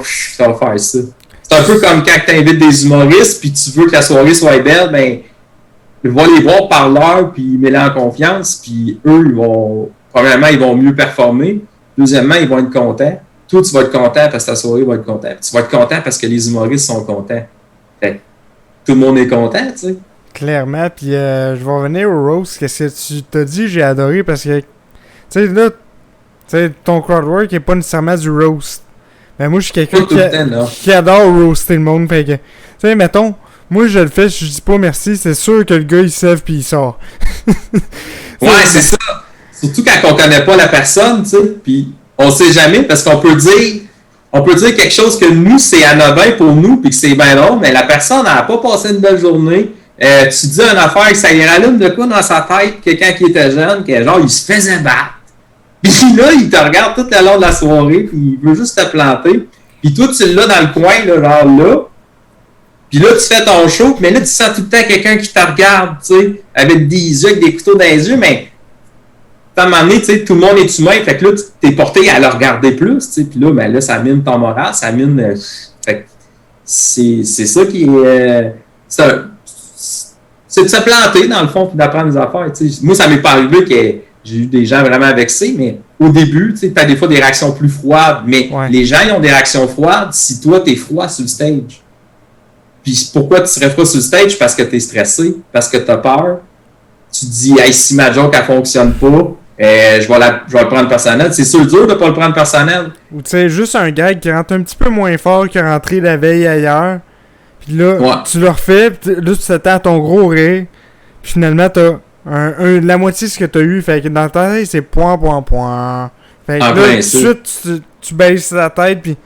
faire ça. C'est un peu comme quand tu invites des humoristes puis tu veux que la soirée soit belle, ben va les voir par l'heure, puis ils mettent en confiance, puis eux, premièrement, ils vont mieux performer. Deuxièmement, ils vont être contents. Toi, tu vas être content parce que ta soirée va être contente. Tu vas être content parce que les humoristes sont contents. Fait, tout le monde est content, tu sais. Clairement, puis je vais revenir au roast. Qu'est-ce que tu t'as dit, j'ai adoré parce que, tu sais, là, ton crowdwork est pas nécessairement du roast. Mais moi, je suis quelqu'un qui adore roaster le monde. Fait que, tu sais, mettons, moi, je le fais, je dis pas merci, c'est sûr que le gars, il se lève puis il sort. Ouais, c'est ça. Surtout quand on connaît pas la personne, tu sais, puis on sait jamais, parce qu'on peut dire quelque chose que nous, c'est anodin pour nous, puis que c'est bien drôle, mais la personne n'a pas passé une belle journée. Tu dis une affaire, ça y rallume de quoi dans sa tête, quelqu'un qui était jeune, que genre, il se faisait battre. Puis là, il te regarde tout le long de la soirée, puis il veut juste te planter. Puis toi, tu l'as dans le coin, là, genre là. Puis là, tu fais ton show, mais là, tu sens tout le temps quelqu'un qui te regarde, tu sais, avec des yeux, avec des couteaux dans les yeux, mais à un moment donné, tu sais, tout le monde est humain, fait que là, tu es porté à le regarder plus, tu sais, puis là, ben là, ça mine ton moral, ça mine... fait que c'est ça qui est... c'est de se planter, dans le fond, puis d'apprendre des affaires, tu sais. Moi, ça m'est pas arrivé que J'ai eu des gens vraiment vexés, mais au début, tu as des fois des réactions plus froides, mais les gens, ils ont des réactions froides si toi, t'es froid sur le stage. Puis pourquoi tu serais froid sur le stage? Parce que t'es stressé, parce que t'as peur. Tu te dis, hey, si ma joke, elle fonctionne pas, je vais le prendre personnel. C'est sûr dur de pas le prendre personnel. Ou tu sais, juste un gag qui rentre un petit peu moins fort que rentré la veille ailleurs. Puis là, tu le refais, pis là, tu t'attends à ton gros rire. Puis finalement, t'as la moitié de ce que t'as eu. Fait que dans ta tête, c'est point. Fait que là, tout de suite, tu baisses la tête, puis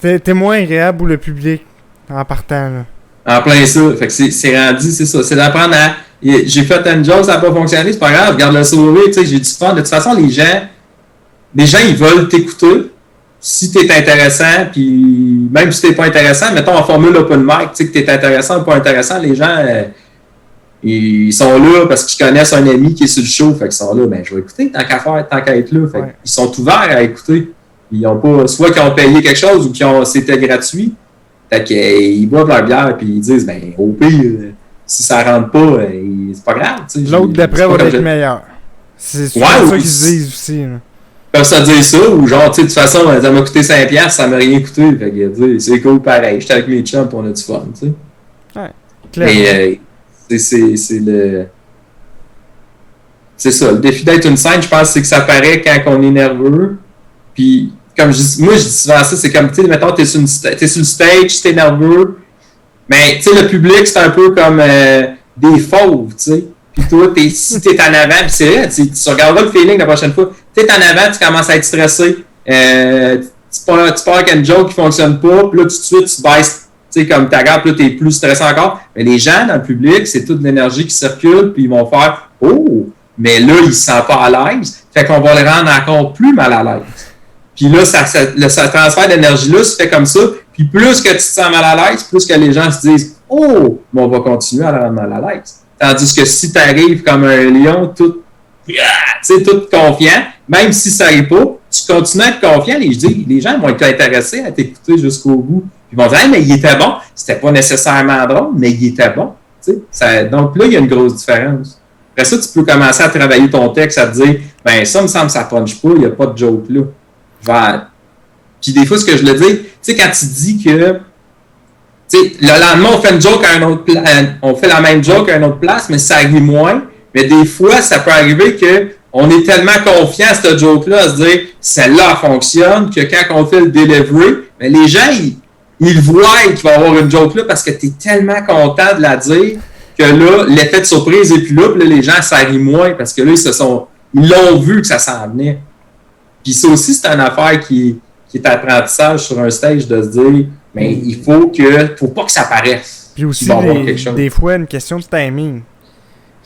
t'es moins agréable pour le public en partant, là. En plein ça. Fait que c'est rendu, c'est ça. C'est d'apprendre à... J'ai fait une joke, ça n'a pas fonctionné, c'est pas grave, regarde le sourire, tu sais, j'ai du fun. De toute façon, les gens, ils veulent t'écouter. Si t'es intéressant, puis même si t'es pas intéressant, mettons en formule open mic, tu sais, que t'es intéressant ou pas intéressant, les gens, ils sont là parce qu'ils connaissent un ami qui est sur le show, fait qu'ils sont là, ben je vais écouter, tant qu'à être là. Fait ils sont ouverts à écouter. Ils ont pas, soit qu'ils ont payé quelque chose ou c'était gratuit. Fait qu'ils boivent leur bière puis ils disent, ben au pire, si ça rentre pas, c'est pas grave. L'autre d'après va être meilleur. C'est ça qu'ils disent aussi. Là. Ils peuvent se dire ça, ou genre, tu sais, de toute façon, ça m'a coûté 5$, ça m'a rien coûté. Fait que, c'est cool pareil. J'étais avec mes chums, on a du fun, tu sais. Ouais, clairement. Mais c'est le. C'est ça, le défi d'être une scène, je pense, c'est que ça paraît quand on est nerveux. Puis, comme moi, je dis souvent ça, c'est comme, tu sais, mettons, t'es sur le stage, t'es nerveux. Mais, tu sais, le public, c'est un peu comme des fauves, tu sais. Puis toi, si t'es en avant, puis c'est vrai, tu regarderas le feeling la prochaine fois. T'es en avant, tu commences à être stressé. Tu pars avec une joke qui fonctionne pas, puis là, tout de suite, tu baisses, tu sais, comme ta regardes, puis là, t'es plus stressé encore. Mais les gens dans le public, c'est toute l'énergie qui circule, puis ils vont faire « Oh! » Mais là, ils se sentent pas à l'aise. Fait qu'on va les rendre encore plus mal à l'aise. Puis là, le transfert d'énergie-là se fait comme ça. Puis plus que tu te sens mal à l'aise, plus que les gens se disent « Oh! » Mais on va continuer à les rendre mal à l'aise. Tandis que si tu arrives comme un lion, tout confiant, même si ça n'arrive pas, tu continues à être confiant, les gens vont être intéressés à t'écouter jusqu'au bout. Ils vont dire hey, mais il était bon. C'était pas nécessairement drôle, mais il était bon. Donc là, il y a une grosse différence. Après ça, tu peux commencer à travailler ton texte, à te dire ben ça me semble que ça punch pas, il n'y a pas de joke là. Puis des fois, ce que je le dis, tu sais, quand tu dis que le lendemain, on fait une joke à un autre on fait la même joke à une autre place, mais ça arrive moins. Mais des fois, ça peut arriver qu'on est tellement confiant à cette joke-là, à se dire celle-là elle fonctionne, que quand on fait le delivery, mais les gens, ils voient qu'il va y avoir une joke-là parce que tu es tellement content de la dire que là, l'effet de surprise est plus là, puis là, les gens, ça arrive moins parce que là, ils l'ont vu que ça s'en venait. Puis ça aussi, c'est une affaire qui est apprentissage sur un stage de se dire mais il faut pas que ça paraisse. Puis aussi, des fois, une question de timing.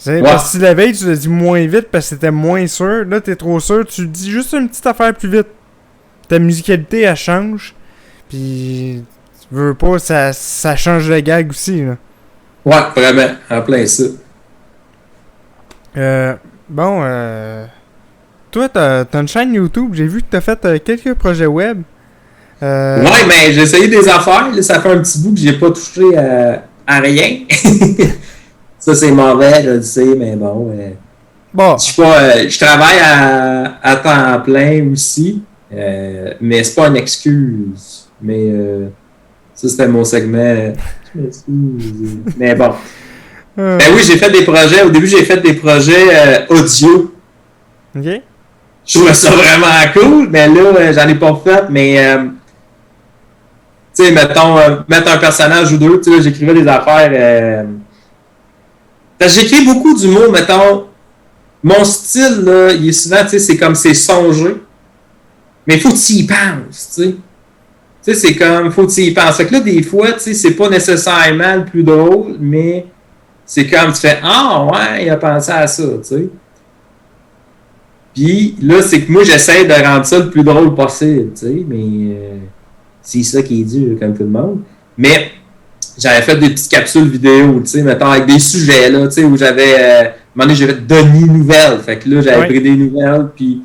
Parce que si la veille, tu le dis moins vite parce que c'était moins sûr, là, t'es trop sûr, tu dis juste une petite affaire plus vite. Ta musicalité, elle change. Puis, tu veux pas, ça change le gag aussi, là. Ouais, vraiment, en plein ça. Toi, t'as une chaîne YouTube, j'ai vu que t'as fait quelques projets web. Ouais, mais j'ai essayé des affaires. Là, ça fait un petit bout que j'ai pas touché à rien. Ça, c'est mauvais, je le sais, mais bon. Je travaille à temps plein aussi, mais c'est pas une excuse. Mais ça, c'était mon segment. Je m'excuse. Mais bon. Ben oui, j'ai fait des projets. Au début, j'ai fait des projets audio. OK. Je trouvais ça vraiment cool, mais là, j'en ai pas fait, mais... tu sais, mettons, mettre un personnage ou deux, tu sais, j'écrivais des affaires... J'écris beaucoup d'humour, mettons. Mon style, là, il est souvent, tu sais, c'est comme c'est songé. Mais il faut que tu y penses, tu sais. Tu sais, c'est comme, faut que tu y penses. Fait que là, des fois, tu sais, c'est pas nécessairement le plus drôle, mais c'est comme, tu fais, ah, ouais, il a pensé à ça, tu sais. Puis là, c'est que moi, j'essaie de rendre ça le plus drôle possible, tu sais, mais c'est ça qui est dur, comme tout le monde. Mais j'avais fait des petites capsules vidéo, tu sais, mettons, avec des sujets, là, tu sais, où j'avais... à un moment donné, j'avais Denis Nouvelles. Fait que là, j'avais pris des nouvelles, puis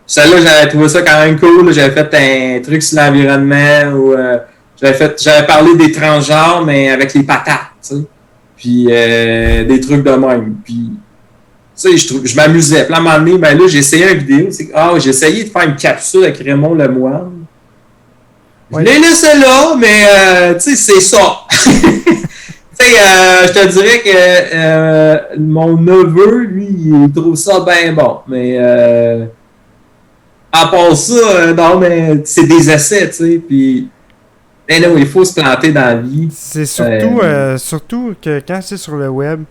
celle-là, j'avais trouvé ça quand même cool. Là, j'avais fait un truc sur l'environnement, où j'avais parlé des transgenres, mais avec les patates, tu sais. Puis des trucs de même. Puis sais, je m'amusais. Puis à un moment donné, ben là, j'ai essayé une vidéo. J'ai essayé de faire une capsule avec Raymond Lemoine. Oui. Je l'ai laissé là, mais tu sais, c'est ça. Tu sais, je te dirais que mon neveu, lui, il trouve ça bien bon. Mais à part ça, non, mais c'est des essais, tu sais. Puis, là, il faut se planter dans la vie. C'est surtout que quand c'est sur le web,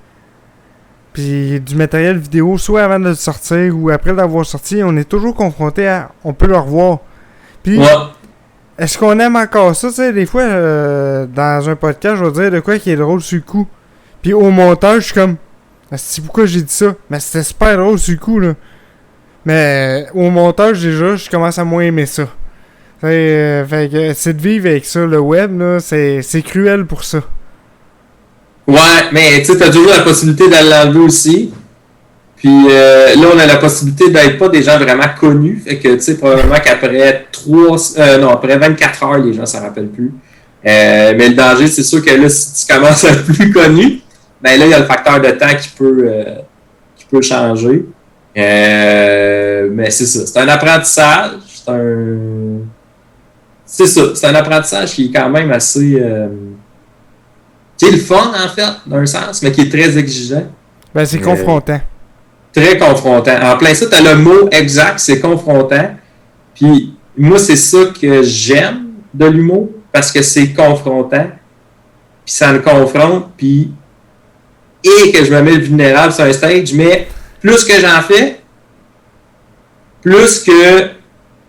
puis du matériel vidéo, soit avant de le sortir ou après l'avoir sorti, on est toujours confronté à. On peut le revoir. Puis, est-ce qu'on aime encore ça? Tu sais, des fois, dans un podcast, je vais dire de quoi qui est drôle sur le coup. Puis au montage, je suis comme. C'est pourquoi j'ai dit ça? Mais c'était super drôle sur le coup, là. Mais au montage, déjà, je commence à moins aimer ça. Fait que c'est de vivre avec ça. Le web, là, c'est cruel pour ça. Ouais, mais tu sais, t'as toujours la possibilité d'aller l'enlever aussi. Puis là, on a la possibilité d'être pas des gens vraiment connus. Fait que, tu sais, probablement qu'après après 24 heures, les gens s'en rappellent plus. Mais le danger, c'est sûr que là, si tu commences à être plus connu, ben là, il y a le facteur de temps qui peut changer. Mais c'est ça. C'est un apprentissage. C'est un apprentissage qui est quand même assez... qui est le fun, en fait, d'un sens, mais qui est très exigeant. Ben, c'est confrontant. Très confrontant. En plein ça, tu as le mot exact, c'est confrontant. Puis moi, c'est ça que j'aime de l'humour, parce que c'est confrontant. Puis ça me confronte, puis et que je me mets vulnérable sur un stage, mais plus que j'en fais, plus que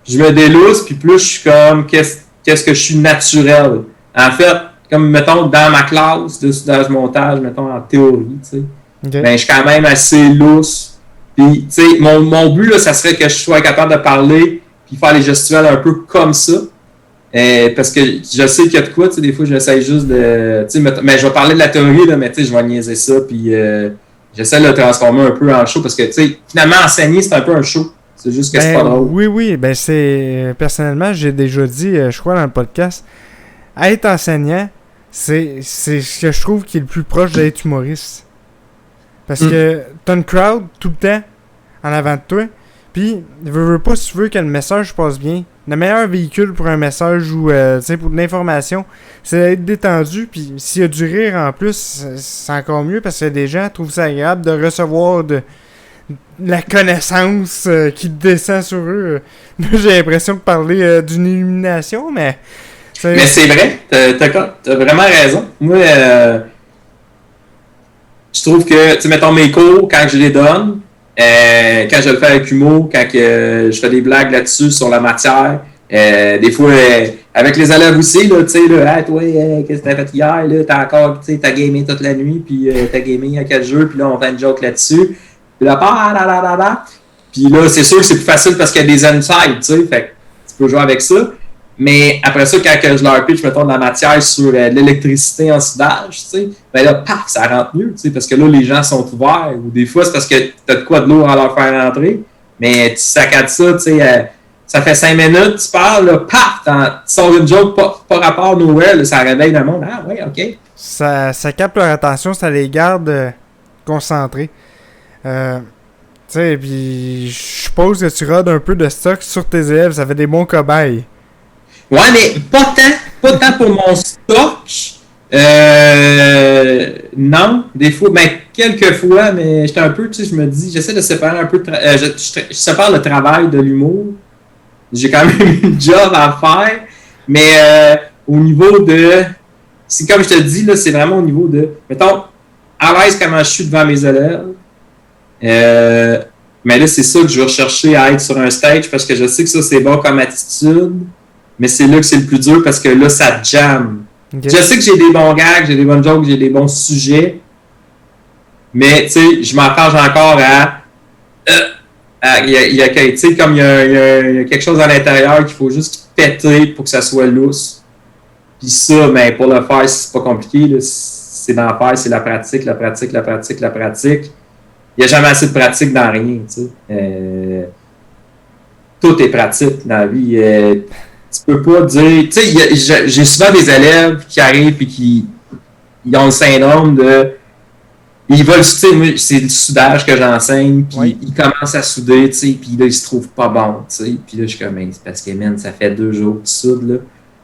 je me délousse, puis plus je suis comme qu'est-ce que je suis naturel. En fait, comme mettons dans ma classe de soudage montage, mettons en théorie, tu sais, okay. Ben je suis quand même assez lousse. Puis, tu sais, mon but, là, ça serait que je sois capable de parler puis faire les gestuels un peu comme ça. Parce que je sais qu'il y a de quoi, tu sais, des fois, j'essaie juste de... Tu sais, mais je vais parler de la théorie, là, mais tu sais, je vais niaiser ça, puis j'essaie de le transformer un peu en show, parce que, tu sais, finalement, enseigner, c'est un peu un show. C'est juste que c'est pas drôle. Oui, ben c'est... Personnellement, j'ai déjà dit, je crois, dans le podcast, être enseignant, c'est ce que je trouve qui est le plus proche d'être humoriste. Parce que t'as une crowd tout le temps en avant de toi. Puis, veux pas, si tu veux que le message passe bien. Le meilleur véhicule pour un message ou pour de l'information, c'est d'être détendu. Puis, s'il y a du rire en plus, c'est encore mieux parce que les gens trouvent ça agréable de recevoir de la connaissance qui descend sur eux. J'ai l'impression de parler d'une illumination, mais... Mais c'est vrai, t'as vraiment raison. Moi, je trouve que, tu sais, mettons mes cours, quand je les donne, quand je le fais avec humour, quand je fais des blagues là-dessus sur la matière, des fois, avec les élèves aussi, là, tu sais, là, hey, toi, qu'est-ce que t'as fait hier, là, t'as encore, tu sais, t'as gamé toute la nuit, puis t'as gamé il y a 4 jeux, puis là, on fait une joke là-dessus, puis là, puis là, c'est sûr que c'est plus facile parce qu'il y a des insides, tu sais, fait que tu peux jouer avec ça. Mais après ça, quand je leur pitch, mettons, de la matière sur l'électricité en soudage, tu sais, ben là, paf, ça rentre mieux, tu sais, parce que là, les gens sont ouverts. Ou des fois, c'est parce que t'as de quoi de lourd à leur faire rentrer. Mais tu saccades ça, tu sais, ça fait 5 minutes, tu parles, là, paf, tu sors une joke, pas rapport nowhere, là, ça réveille le monde. Ah, ouais, OK. Ça capte leur attention, ça les garde concentrés. Tu sais, puis je suppose que tu rodes un peu de stock sur tes élèves, ça fait des bons cobayes. Ouais, mais pas tant pour mon stock. Non, des fois, ben quelques fois, mais j'étais un peu, tu sais, je me dis, j'essaie de séparer un peu, je sépare le travail de l'humour. J'ai quand même une job à faire, mais au niveau de, c'est comme je te dis, là, c'est vraiment au niveau de, mettons, à l'aise comment je suis devant mes élèves. Mais là, c'est ça que je vais rechercher à être sur un stage parce que je sais que ça, c'est bon comme attitude. Mais c'est là que c'est le plus dur parce que là, ça jamme. Okay. Je sais que j'ai des bons gags, j'ai des bonnes jokes, j'ai des bons sujets. Mais, tu sais, je m'encourage encore à... tu sais, comme il y a quelque chose à l'intérieur qu'il faut juste péter pour que ça soit lousse. Puis ça, ben, pour le faire, c'est pas compliqué. Là. C'est d'en faire, c'est la pratique. Il n'y a jamais assez de pratique dans rien, tu sais. Tout est pratique dans la vie. Tu peux pas dire... Tu sais, j'ai souvent des élèves qui arrivent et qui ils ont le syndrome de... Il va, tu sais, moi, c'est le soudage que j'enseigne, puis Oui. il commence à souder, tu sais, puis là, il se trouve pas bon, tu sais. Puis là, je suis comme, c'est parce que, man, ça fait 2 jours que tu soudes, là.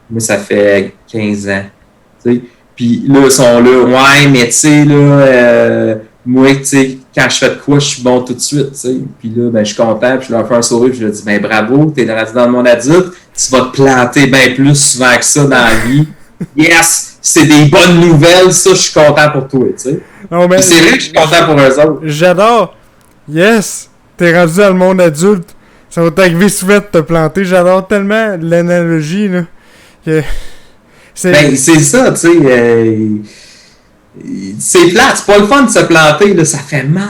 Moi, ça fait 15 ans, tu sais. Puis là, ils sont là, ouais, mais tu sais, là, moi, tu sais, quand je fais de quoi, je suis bon tout de suite, tu sais. Puis là, ben, je suis content, puis je leur fais un sourire, puis je leur dis, ben, bravo, t'es dans le monde adulte, tu vas te planter bien plus souvent que ça dans la vie. Yes! C'est des bonnes nouvelles, ça, je suis content pour toi, tu sais. Non, mais Puis c'est vrai que je suis content pour eux autres. j'adore. Yes! T'es rendu dans le monde adulte. Ça va t'arriver souvent de te planter. J'adore tellement l'analogie, là. Que c'est... Ben, c'est ça, tu sais. C'est plate, c'est pas le fun de se planter, là, ça fait mal.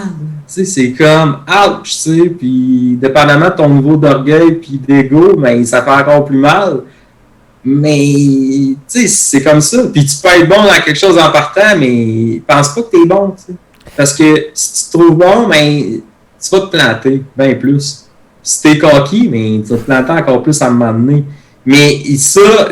Tu sais, c'est comme ouch, tu sais. Puis, dépendamment de ton niveau d'orgueil puis d'ego, ben, ça fait encore plus mal. Mais, tu sais, c'est comme ça. Puis tu peux être bon dans quelque chose en partant, mais pense pas que t'es bon, tu sais. Parce que si tu te trouves bon, ben, tu vas te planter bien plus. Si t'es coquille, ben, tu vas te planter encore plus à un moment donné. Mais ça,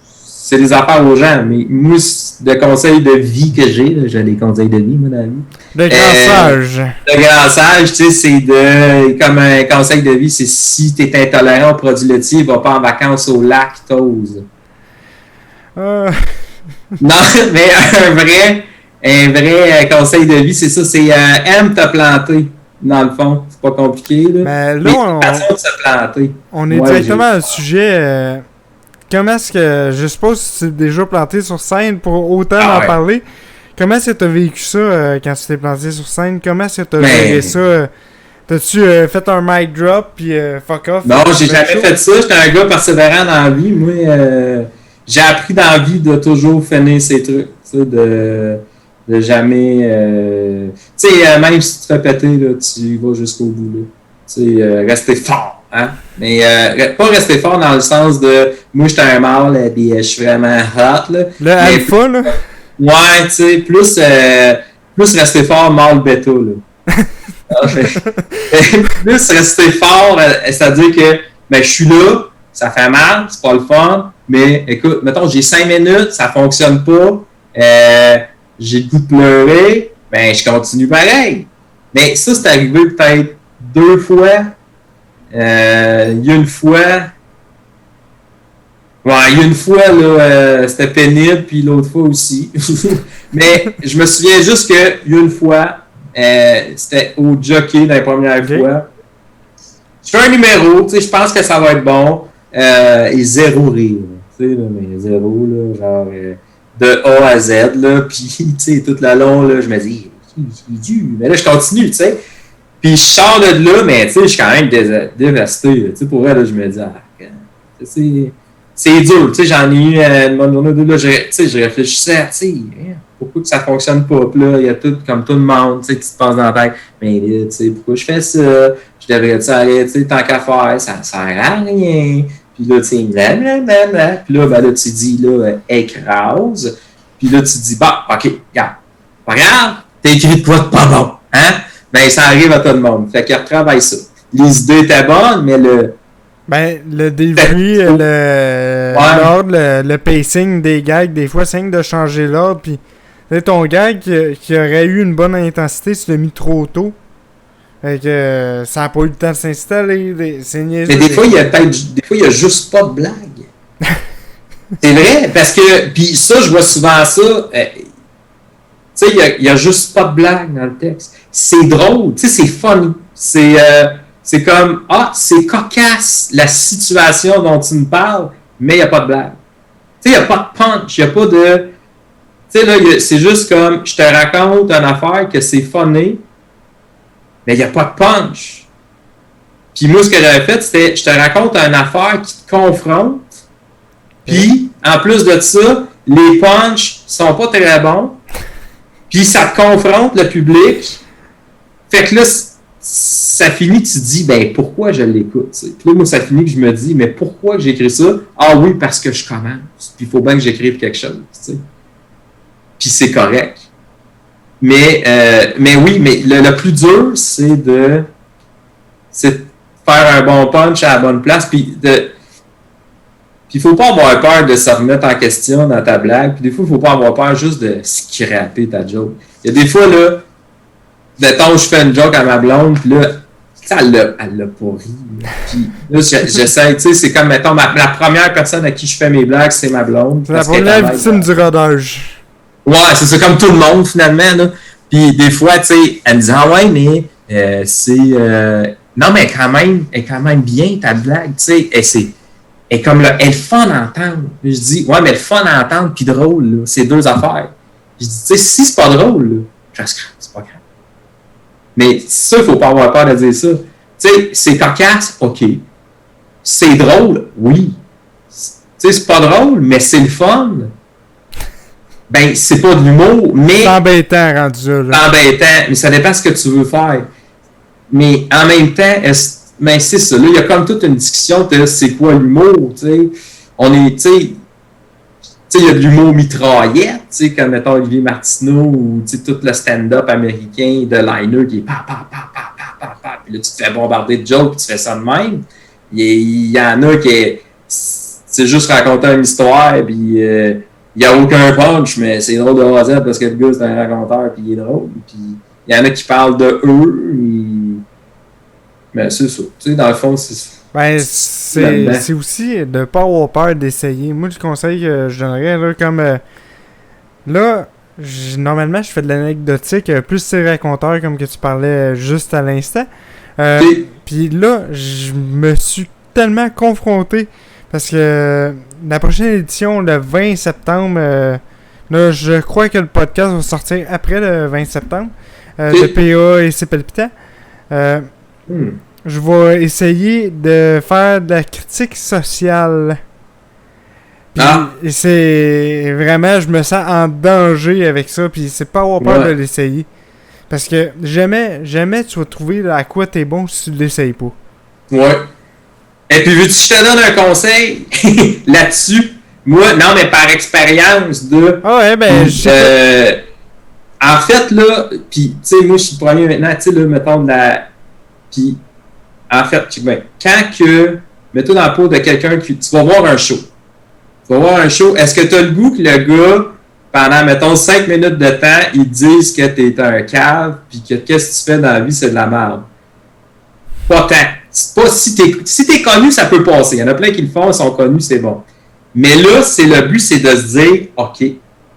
c'est des affaires aux gens. Mais moi, de conseils de vie que j'ai des conseils de vie, moi, dans la vie. Le grand sage. Le grand sage, tu sais, c'est comme un conseil de vie, c'est si tu es intolérant aux produits laitiers, va pas en vacances au lactose. Non, mais un vrai conseil de vie, c'est ça, c'est aime te planter, dans le fond. C'est pas compliqué, là. Mais Mais là, façon de se planter. on est Ouais, directement à le sujet. Comment est-ce que... Je suppose que tu t'es déjà planté sur scène pour autant Ah en ouais. parler. Comment est-ce que t'as vécu ça quand tu t'es planté sur scène? Comment est-ce que t'as Mais- géré ça? T'as-tu fait un mic drop puis fuck off? Non, j'ai fait jamais chaud? fait ça. J'étais un gars persévérant dans la vie. Moi, j'ai appris dans la vie de toujours finir ces trucs. Tu sais, de jamais. Tu sais, même si tu te fais péter, là, tu y vas jusqu'au bout. Là. Tu sais, rester fort. Hein? Mais pas rester fort dans le sens de moi, j'étais un mâle, puis je suis vraiment hot. Là. Le alpha, là? Ouais, tu sais, plus rester fort, mâle bêta. Là. Plus rester fort, c'est-à-dire que ben, je suis là, ça fait mal, c'est pas le fun, mais écoute, mettons, j'ai 5 minutes, ça fonctionne pas, j'ai le goût de pleurer, ben je continue pareil. Mais ça, c'est arrivé peut-être 2 fois. Il y a une fois. Ouais, il y a une fois, là, c'était pénible, puis l'autre fois aussi. Mais je me souviens juste qu'il y a une fois, c'était au jockey la première fois. Je fais un numéro, tu sais, je pense que ça va être bon. Et 0 rire. Tu sais, là, mais 0, là, genre de A à Z, là. Puis, tu sais, tout le long, là, je me dis, il est dû. Mais là, je continue, tu sais. Puis, je sors de là, mais tu sais, je suis quand même dévasté. Tu sais, pour elle, là, je me dis, c'est dur. Tu sais, j'en ai eu une bonne journée, deux, là, tu sais, je réfléchissais, tu sais, pourquoi que ça fonctionne pas? Puis là, il y a tout, comme tout le monde, tu sais, qui te passe dans la tête. Mais là, tu sais, pourquoi je fais ça? Je devrais-tu aller, tu sais, tant qu'à faire, ça sert à rien. Puis là, tu sais, blablabla. Puis là, ben là, tu dis, là, écrase. Puis là, tu dis, bah, OK, regarde. Pas grave, t'as écrit de quoi de pas bon, hein? Ben, ça arrive à tout le monde. Fait qu'il retravaille ça. Les idées étaient bonnes, mais le début, l'ordre, le pacing des gags, des fois, c'est rien que de changer l'ordre. Puis, ton gag qui aurait eu une bonne intensité, tu l'as mis trop tôt. Fait que ça n'a pas eu le temps de s'installer. C'est niaiseux. mais des fois, il y a juste pas de blague. C'est vrai, parce que, puis ça, je vois souvent ça. Tu sais, il y a juste pas de blague dans le texte. C'est drôle, tu sais, c'est funny. C'est comme, c'est cocasse la situation dont tu me parles, mais il n'y a pas de blague. Tu sais, il n'y a pas de punch, il n'y a pas de. Tu sais, là, c'est juste comme, je te raconte une affaire que c'est funny, mais il n'y a pas de punch. Puis moi, ce que j'avais fait, c'était, je te raconte une affaire qui te confronte, puis, en plus de ça, les punchs sont pas très bons, puis ça te confronte, le public. Fait que là, ça finit, tu te dis, ben pourquoi je l'écoute? Puis là, moi, ça finit que je me dis, mais pourquoi que j'écris ça? Ah oui, parce que je commence. Puis il faut bien que j'écrive quelque chose. T'sais. Puis c'est correct. Mais oui, mais le plus dur, c'est de faire un bon punch à la bonne place. Puis Puis il faut pas avoir peur de se remettre en question dans ta blague. Puis des fois, il faut pas avoir peur juste de scraper ta joke. Il y a des fois, là, mettons, je fais une joke à ma blonde, puis là, elle l'a pas ri. Puis là, j'essaie, tu sais, c'est comme, mettons, la première personne à qui je fais mes blagues, c'est ma blonde. C'est la première victime du rodage. Ouais, c'est comme tout le monde, finalement, là. Puis des fois, tu sais, elle me dit, ah ouais, mais non, mais elle est quand même bien, ta blague, tu sais, elle est comme là, elle est fun à entendre. Puis je dis, ouais, mais le fun à entendre puis drôle, là, c'est deux affaires. Je dis, tu sais, si c'est pas drôle, là, je scrape, c'est pas grave. Mais ça, il faut pas avoir peur de dire ça. Tu sais, c'est cocasse, OK. C'est drôle, oui. Tu sais, c'est pas drôle, mais c'est le fun. Ben, c'est pas de l'humour, mais... C'est embêtant, rendu là. C'est embêtant, mais ça dépend de ce que tu veux faire. Mais en même temps, ben, c'est ça. Là, il y a comme toute une discussion de c'est quoi l'humour, tu sais. On est, tu sais, il y a de l'humour mitraillette, tu sais, comme, mettons, Olivier Martineau ou, tu sais, tout le stand-up américain de Liner qui est puis là, tu te fais bombarder de jokes, puis tu fais ça de même. Il y en a qui c'est juste raconter une histoire, puis il n'y a aucun punch, mais c'est drôle de A à Z parce que le gars, c'est un raconteur, puis il est drôle. Puis il y en a qui parlent de eux, mais c'est ça. Tu sais, dans le fond, c'est... Ben, c'est aussi de ne pas avoir peur d'essayer. Moi, le conseil que je donnerais, là, comme... là, normalement, je fais de l'anecdotique, plus c'est raconteur, comme que tu parlais juste à l'instant. Puis là, je me suis tellement confronté, parce que la prochaine édition, le 20 septembre, là, je crois que le podcast va sortir après le 20 septembre, de PA et C'est Palpitant. Je vais essayer de faire de la critique sociale. Puis, c'est vraiment, je me sens en danger avec ça, puis c'est pas avoir peur de l'essayer. Parce que jamais tu vas trouver à quoi t'es bon si tu l'essayes pas. Ouais. Et puis, veux-tu que je te donne un conseil là-dessus? Moi, non, mais par expérience de... Ah ouais, ben, en fait, là, puis, tu sais, moi, je suis le premier maintenant, tu sais, là, mettons, puis, en fait, ben, quand que... Mets-toi dans la peau de quelqu'un qui... Tu vas voir un show. Tu vas voir un show. Est-ce que tu as le goût que le gars, pendant, mettons, 5 minutes de temps, il dise que tu es un cave, puis que qu'est-ce que tu fais dans la vie, c'est de la merde? Pas tant. C'est pas, si t'es connu, ça peut passer. Il y en a plein qui le font, ils sont connus, c'est bon. Mais là, le but, c'est de se dire, OK,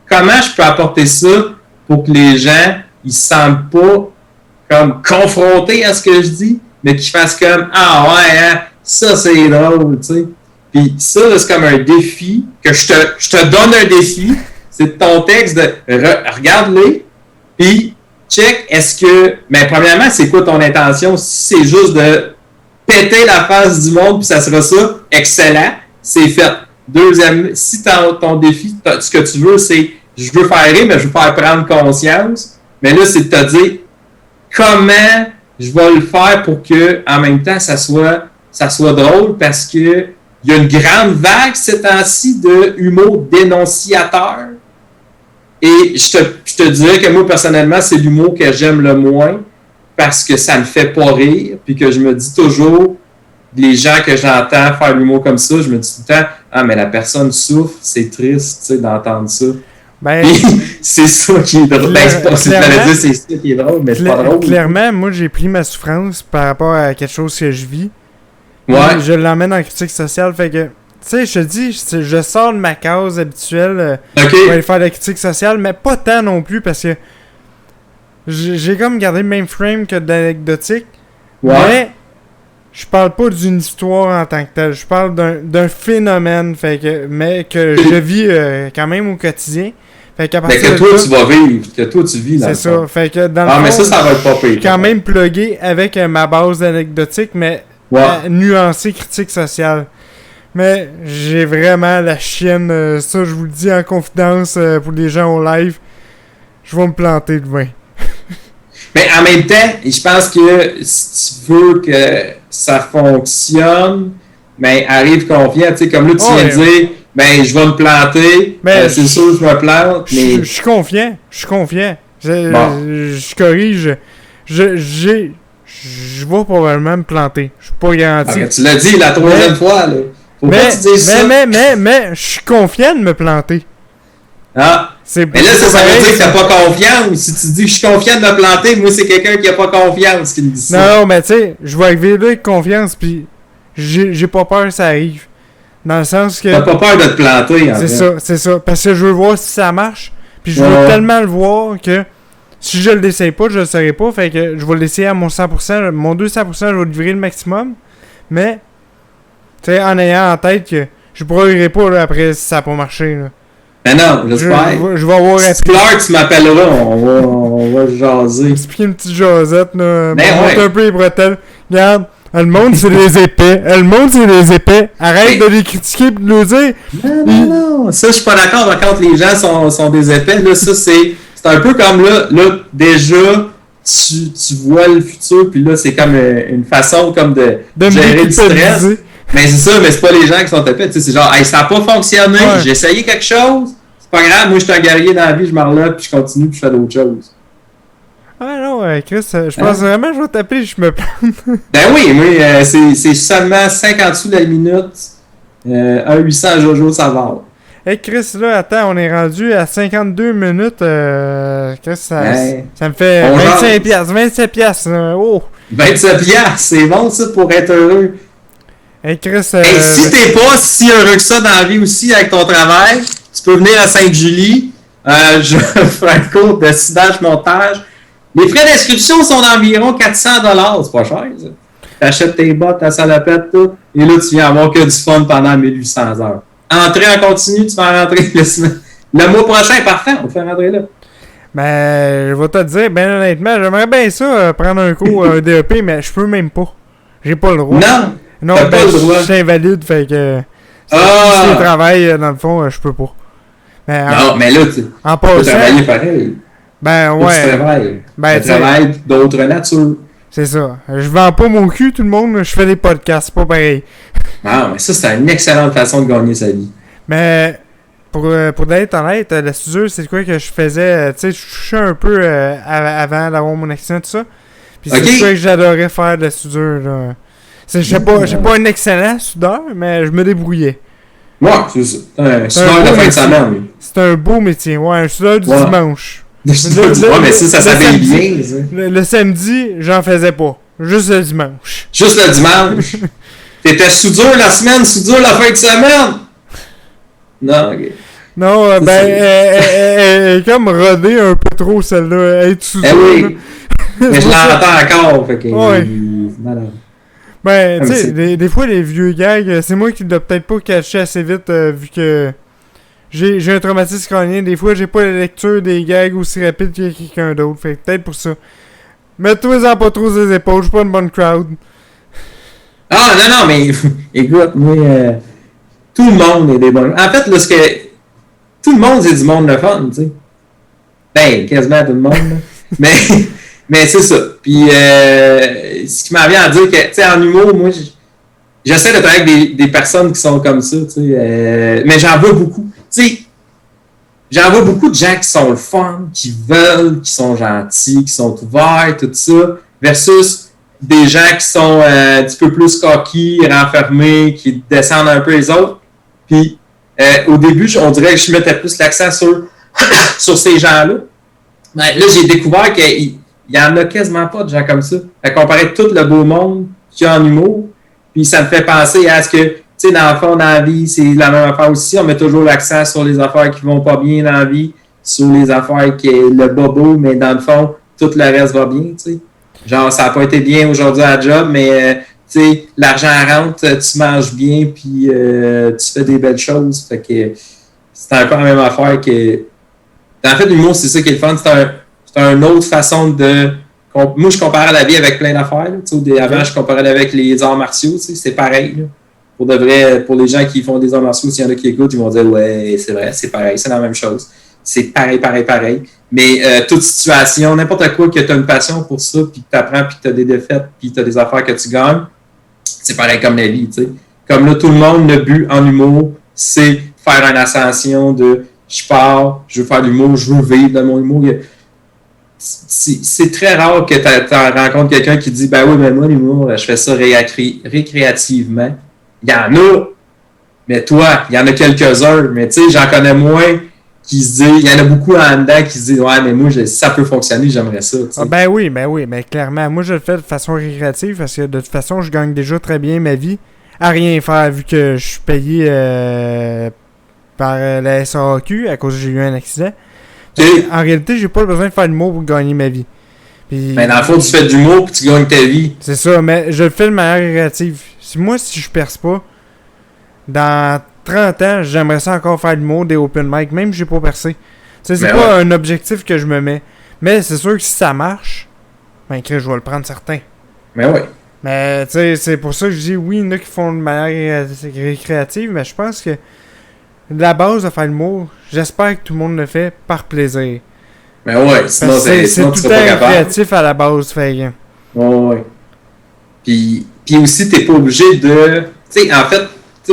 comment je peux apporter ça pour que les gens, ils se sentent pas comme confrontés à ce que je dis, mais qu'ils fassent comme, ah ouais, hein, ça c'est drôle, tu sais. Puis ça, c'est comme un défi, que je te donne un défi, c'est ton texte de regarde-les, puis check, est-ce que, mais premièrement, c'est quoi ton intention? Si c'est juste de péter la face du monde, puis ça sera ça, excellent, c'est fait. Deuxième, si ton défi, ce que tu veux, c'est, je veux faire rire, mais je veux faire prendre conscience, mais là, c'est de te dire, comment je vais le faire pour que, en même temps, ça soit drôle, parce que il y a une grande vague ces temps-ci de humour dénonciateur. Et je te dirais que moi, personnellement, c'est l'humour que j'aime le moins parce que ça me fait pas rire. Puis que je me dis toujours, les gens que j'entends faire l'humour comme ça, je me dis tout le temps, ah, mais la personne souffre, c'est triste, tu sais, d'entendre ça. Ben, c'est ça qui est drôle. Ben, c'est pas c'est ça qui est drôle, mais c'est pas drôle. Clairement, moi, j'ai pris ma souffrance par rapport à quelque chose que je vis. Ouais. Je l'emmène en critique sociale, fait que, tu sais, je te dis, je sors de ma case habituelle pour aller faire de la critique sociale, mais pas tant non plus, parce que j'ai comme gardé le même frame que de l'anecdotique, mais je parle pas d'une histoire en tant que telle, je parle d'un phénomène, fait que, mais que je vis quand même au quotidien. Fait qu'à partir que toi, tu vas vivre, que toi, tu vis dans c'est ça, fait que dans le mais ça va être pas pire. Quand même plugué avec ma base anecdotique, mais nuancée critique sociale. Mais j'ai vraiment la chienne, ça je vous le dis en confidence pour les gens au live, je vais me planter de 20. Mais en même temps, je pense que si tu veux que ça fonctionne, ben arrive confiant, tu sais, comme là tu viens de dire, ben je vais me planter, c'est sûr que je me plante, mais... Je suis confiant, je corrige, je vais probablement me planter, je suis pas garanti. Okay, tu l'as dit la troisième fois, là. Faut pas que tu dises ça. Mais, je suis confiant de me planter. Ah. Mais là, ça veut dire que t'as pas confiance. Si tu dis que je suis confiant de me planter, moi, c'est quelqu'un qui a pas confiance qui me dit ça. Non, mais tu sais, je vais arriver là avec confiance, puis j'ai pas peur que ça arrive. Dans le sens que... T'as pas peur de te planter, en fait. C'est ça. Parce que je veux voir si ça marche, puis je veux tellement le voir que si je l'essaye pas, je le saurai pas. Fait que je vais l'essayer à mon 100%. Mon 200%, je vais livrer le maximum. Mais, tu sais, en ayant en tête que je broyerai pas là, après si ça n'a pas marché, là. Ben non, j'espère. Je vais avoir si tu pleures, tu m'appelleras, on va jaser. Expliquer une petite jasette, là. Ben Monte un peu les bretelles. Regarde, le monde, c'est des épais. Le monde, c'est des épais. Arrête de les critiquer et de nous dire. Non. Ça, je suis pas d'accord quand les gens sont des épais. Là, ça, c'est un peu comme là déjà, tu vois le futur, puis là, c'est comme une façon comme de gérer le stress. Mais c'est ça, mais c'est pas les gens qui sont épais. C'est genre, hey, ça n'a pas fonctionné, j'ai essayé quelque chose, c'est pas grave, moi, je suis un guerrier dans la vie, je m'en relève, puis je continue, puis je fais d'autres choses. Ah non, Chris, je pense vraiment que je vais t'appeler et je me plante. Ben oui, c'est seulement 50 sous la minute, 1,800 Jojo, ça va. Hey Chris, là, attends, on est rendu à 52 minutes. Chris, ça me fait 25 piastres, 27 piastres. Oh! 27 piastres, c'est bon ça pour être heureux. Hey Chris, si t'es pas si heureux que ça dans la vie aussi avec ton travail, tu peux venir à Sainte-Julie. Je fais un cours de soudage-montage. Les frais d'inscription sont d'environ 400 $. C'est pas cher, ça. T'achètes tes bottes, ta salopette, tout. Et là, tu viens avoir que du fun pendant 1800 heures. Entrée en continu, tu vas rentrer le mois prochain, parfait, on te fait rentrer là. Ben, je vais te dire, ben honnêtement, j'aimerais bien ça, prendre un cours, un DEP, mais je peux même pas. J'ai pas le droit. Non, t'as pas le droit. Je suis invalide, fait que... Si je travaille, dans le fond, je peux pas. Mais là, tu peux travailler pareil. Ben, ouais. Tu travailles d'autres natures. C'est ça. Je vends pas mon cul, tout le monde, je fais des podcasts, c'est pas pareil. Non, mais ça, c'est une excellente façon de gagner sa vie. Mais, pour être honnête, la soudure, c'est quoi que je faisais, tu sais, je touchais un peu avant d'avoir mon accident, tout ça. Puis c'est quoi que j'adorais faire de la soudure, là. Je suis pas un excellent soudeur, mais je me débrouillais. Ouais, c'est ça. Un soudeur de fin de semaine. C'est un beau métier, ouais, un soudeur du dimanche. Mais ça s'habille bien, ça. Le samedi, j'en faisais pas. Juste le dimanche. Juste le dimanche? T'étais soudure la semaine, soudure la fin de semaine? Non, ok. Non, elle est comme rodée un peu trop, celle-là. Elle est soudure. Eh oui. Mais je l'entends encore, fait que... Ouais. Malade. Ben, tu sais, des fois, les vieux gags, c'est moi qui ne dois peut-être pas cacher assez vite, vu que j'ai un traumatisme crânien. Des fois, j'ai pas la lecture des gags aussi rapide que quelqu'un d'autre. Fait que peut-être pour ça. Mets-toi-en pas trop sur les épaules, je suis pas une bonne crowd. Ah, non, mais écoute, moi, tout le monde est des bons. En fait, là, tout le monde, c'est du monde le fun, tu sais. Ben, quasiment tout le monde, là. Mais c'est ça. Puis, ce qui m'en vient à dire que, tu sais, en humour, moi, j'essaie de travailler avec des personnes qui sont comme ça, tu sais. Mais j'en vois beaucoup. Tu sais, j'en vois beaucoup de gens qui sont le fun, qui veulent, qui sont gentils, qui sont ouverts, tout ça, versus des gens qui sont un petit peu plus coquilles, renfermés, qui descendent un peu les autres. Puis, au début, on dirait que je mettais plus l'accent sur ces gens-là. Mais là, j'ai découvert qu'il y en a quasiment pas de gens comme ça. Fait qu'on paraît tout le beau monde qu'il y a en humour. Puis ça me fait penser à ce que, tu sais, dans le fond, dans la vie, c'est la même affaire aussi. On met toujours l'accent sur les affaires qui vont pas bien dans la vie, sur les affaires qui est le bobo, mais dans le fond, tout le reste va bien, tu sais. Genre, ça n'a pas été bien aujourd'hui à la job, mais, tu sais, l'argent rentre, tu manges bien, puis tu fais des belles choses. Fait que c'est un peu la même affaire que... En fait, l'humour, c'est ça qui est le fun. C'est une autre façon de... Moi, je comparais la vie avec plein d'affaires. Avant, je comparais avec les arts martiaux. C'est pareil. Là. Pour de vrai, pour les gens qui font des arts martiaux, s'il y en a qui écoutent, ils vont dire « Ouais, c'est vrai, c'est pareil, c'est la même chose. » C'est pareil. Mais toute situation, n'importe quoi que tu as une passion pour ça, puis que tu apprends, puis que tu as des défaites, puis tu as des affaires que tu gagnes, c'est pareil comme la vie. T'sais. Comme là, tout le monde, le but en humour, c'est faire une ascension de « Je pars, je veux faire de l'humour, je veux vivre de mon humour. » C'est très rare que tu rencontres quelqu'un qui dit « Ben oui, mais moi, l'humour, je fais ça récréativement. » Il y en a, Mais toi, il y en a quelques-uns, mais tu sais, j'en connais moins qui se disent, il y en a beaucoup en dedans qui se disent, ouais, mais moi, si ça peut fonctionner, j'aimerais ça. Ah, ben oui, mais clairement. Moi, je le fais de façon récréative parce que de toute façon, je gagne déjà très bien ma vie à rien faire vu que je suis payé par la SAQ à cause que j'ai eu un accident. Okay. En réalité, j'ai pas besoin de faire de l'humour pour gagner ma vie. Puis, mais dans le fond, tu fais de l'humour puis tu gagnes ta vie. C'est ça, mais je le fais de manière récréative. Si je perce pas, dans 30 ans, j'aimerais ça encore faire de l'humour, des open mic, même si j'ai pas percé. C'est pas un objectif que je me mets. Mais c'est sûr que si ça marche, ben je vais le prendre certain. Mais oui. Mais tu sais, c'est pour ça que je dis oui, il y en a qui font de manière récréative, mais je pense que la base de faire de l'humour, j'espère que tout le monde le fait par plaisir. Mais ouais, sinon c'est sinon tout tu le seras pas temps capable. créatif à la base, fait. Ouais. Puis aussi, t'es pas obligé de... Tu sais, en fait,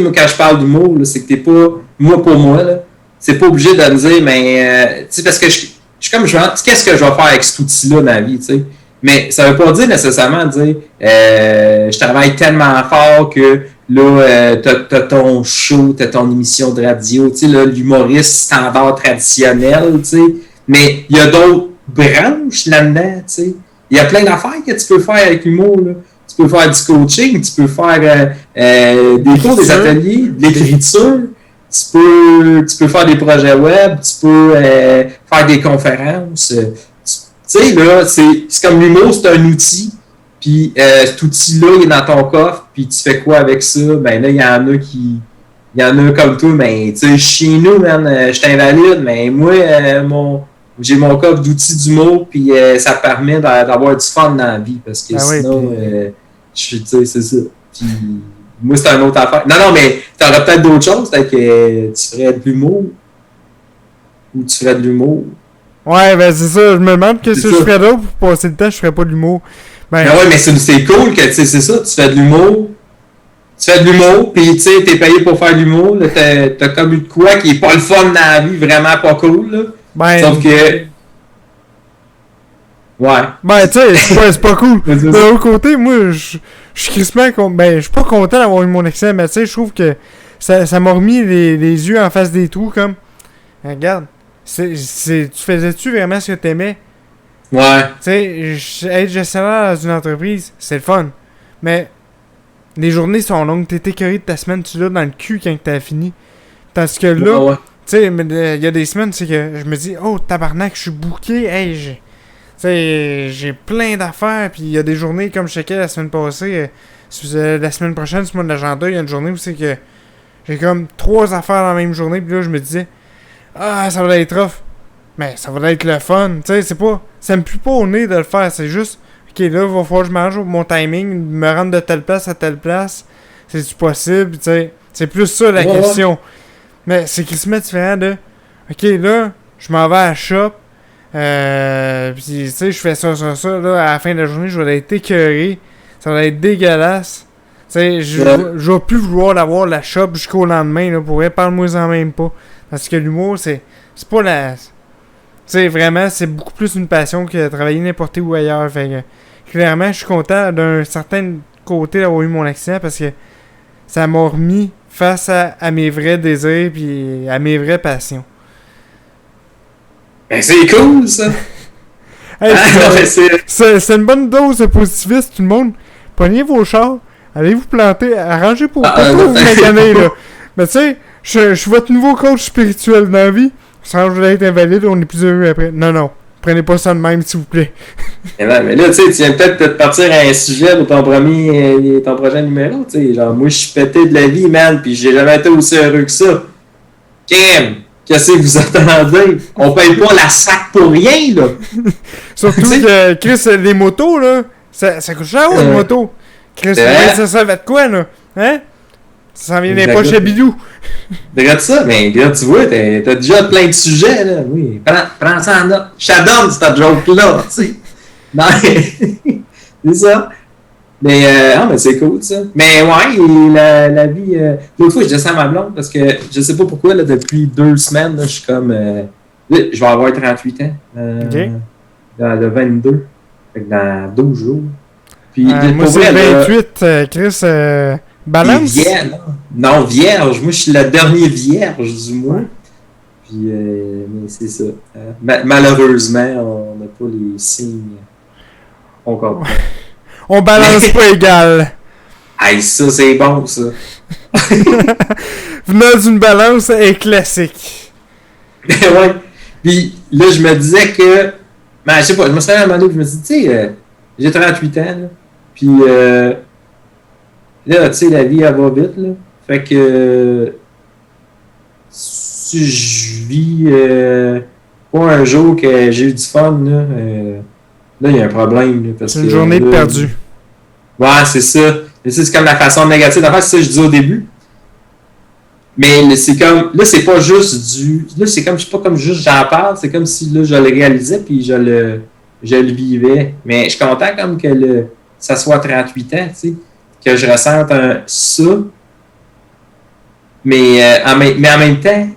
moi, quand je parle d'humour, là, c'est que t'es pas... Moi, pour moi, là, c'est pas obligé de me dire, mais... tu sais, parce que je suis comme... qu'est-ce que je vais faire avec cet outil-là dans la vie, tu sais? Mais ça veut pas dire nécessairement dire je travaille tellement fort que là, t'as ton show, t'as ton émission de radio, tu sais, là, l'humoriste standard traditionnel, tu sais. Mais il y a d'autres branches là-dedans, tu sais. Il y a plein d'affaires que tu peux faire avec l'humour, là. Tu peux faire du coaching, tu peux faire des cours, des ateliers, de l'écriture, tu peux faire des projets web, tu peux faire des conférences. Tu sais, là, c'est comme l'humour, c'est un outil. Puis cet outil-là, il est dans ton coffre, puis tu fais quoi avec ça? Ben là, il y en a comme toi, ben, tu sais, chez nous, man, je t'invalide, mais moi, j'ai mon coffre d'outils d'humour, puis ça permet d'avoir du fun dans la vie, parce que sinon, tu sais, c'est ça. Puis moi, c'est une autre affaire. Non, mais t'aurais peut-être d'autres choses, peut-être que tu ferais de l'humour, ou tu ferais de l'humour. Ouais, ben c'est ça, je me demande que si je ferais d'autre pour passer le temps, je ferais pas de l'humour. Ben ouais, mais c'est cool que, tu sais, c'est ça, tu fais de l'humour, puis tu sais, t'es payé pour faire de l'humour, là, t'as comme eu de quoi qui est pas le fun dans la vie, vraiment pas cool, là. Ben, sauf que... Ouais. Ben, tu sais, c'est pas cool. De l'autre côté, moi, je suis crissement... Ben, je suis pas content d'avoir eu mon accident, mais tu sais, je trouve que ça m'a remis les yeux en face des trous, comme... Regarde, tu faisais-tu vraiment ce que t'aimais? Ouais. Tu sais, être gestionnaire dans une entreprise, c'est le fun. Mais les journées sont longues. T'es écœuré de ta semaine, tu l'as dans le cul quand t'as fini. Tandis que là, tu sais, il y a des semaines, c'est que je me dis, oh, tabarnak, je suis booké. Hey, j'ai plein d'affaires. Puis il y a des journées, comme je checkais la semaine passée, la semaine prochaine, sur mon agenda, il y a une journée où c'est que j'ai comme 3 affaires dans la même journée. Puis là, je me disais, ah, ça va être rough. Mais ça va être le fun. Tu sais, c'est pas... Ça me pue pas au nez de le faire. C'est juste... OK, là, il va falloir que je mange mon timing. Me rendre de telle place à telle place. C'est-tu possible? Tu sais, c'est plus ça la question. Mais c'est crissement différent de... OK, là, je m'en vais à la shop. Puis, tu sais, je fais ça. Là, à la fin de la journée, je vais être écœuré. Ça va être dégueulasse. Tu sais, je vais plus vouloir l'avoir la shop jusqu'au lendemain. Là, pour vrai, parle-moi-en même pas. Parce que l'humour, c'est pas la... Tu sais, vraiment, c'est beaucoup plus une passion que de travailler n'importe où ailleurs. Fait que, clairement, je suis content d'un certain côté d'avoir eu mon accident parce que ça m'a remis face à mes vrais désirs puis à mes vraies passions. Ben, c'est cool, ça! Hey, c'est une bonne dose de positivisme, tout le monde. Prenez vos chars, allez vous planter, arrangez pour vous maganer, là. Mais tu sais, je suis votre nouveau coach spirituel dans la vie. Sans je voulais être invalide, on est plus heureux après. Non. Prenez pas ça de même, s'il vous plaît. Mais là, tu sais, tu viens peut-être de partir à un sujet pour ton prochain numéro, tu sais. Genre, moi, je suis pété de la vie, man, puis j'ai jamais été aussi heureux que ça. Kim, qu'est-ce que vous attendez? On paye pas la sac pour rien, là. Surtout que, Chris, les motos, là, ça coûte cher, une moto. Chris, ça va être quoi, là? Hein? Ça s'en vient des poches à bidou. Regarde ça, mais regarde, tu vois, t'as déjà plein de sujets, là. Oui, prends ça en note. J'adore cette joke-là, tu sais. Non, c'est ça. Mais, mais c'est cool, ça. Mais ouais, la vie... l'autre fois, je descends à ma blonde parce que je sais pas pourquoi, là, depuis 2 semaines, là, je suis comme... là, je vais avoir 38 ans. Dans le 22. Fait que dans 12 jours. Puis, moi, c'est 28, Chris... Balance? Vierge, non, vierge. Moi, je suis la dernière vierge du mois. Puis, mais c'est ça. Malheureusement, on n'a pas les signes. On comprend. On balance pas égal. Hey, ça, c'est bon, ça. Venant d'une balance est classique. Ouais. Puis là, je me disais que. Ben, je sais pas, je me suis à un moment donné, je me suis dit, tu sais, j'ai 38 ans, là. Puis là, tu sais, la vie, elle va vite, là. Fait que. Si je vis pas un jour que j'ai eu du fun, là, il y a un problème, là. C'est une journée perdue. Ouais, c'est ça. C'est comme la façon négative d'en faire, c'est ça que je disais au début. Mais c'est comme, là, c'est pas juste là, c'est comme, je sais pas comme juste j'en parle, c'est comme si, là, je le réalisais puis je le vivais. Mais je suis content comme que ça soit 38 ans, tu sais, que je ressente ça. Mais en même temps,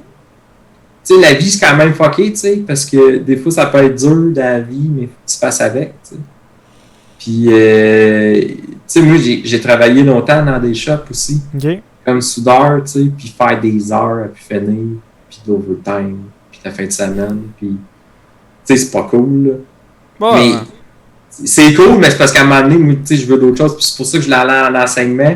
tu sais, la vie, c'est quand même fucké, tu sais, parce que des fois, ça peut être dur dans la vie, mais faut que tu fasses avec, tu sais. Puis, tu sais, moi, j'ai travaillé longtemps dans des shops aussi. OK. Comme soudeur, tu sais, puis faire des heures, puis finir, puis de l'overtime, puis la fin de semaine, puis... Tu sais, c'est pas cool, là. Bon, mais c'est cool, mais c'est parce qu'à un moment donné, moi, tu sais, je veux d'autres choses, puis c'est pour ça que je l'allais en enseignement.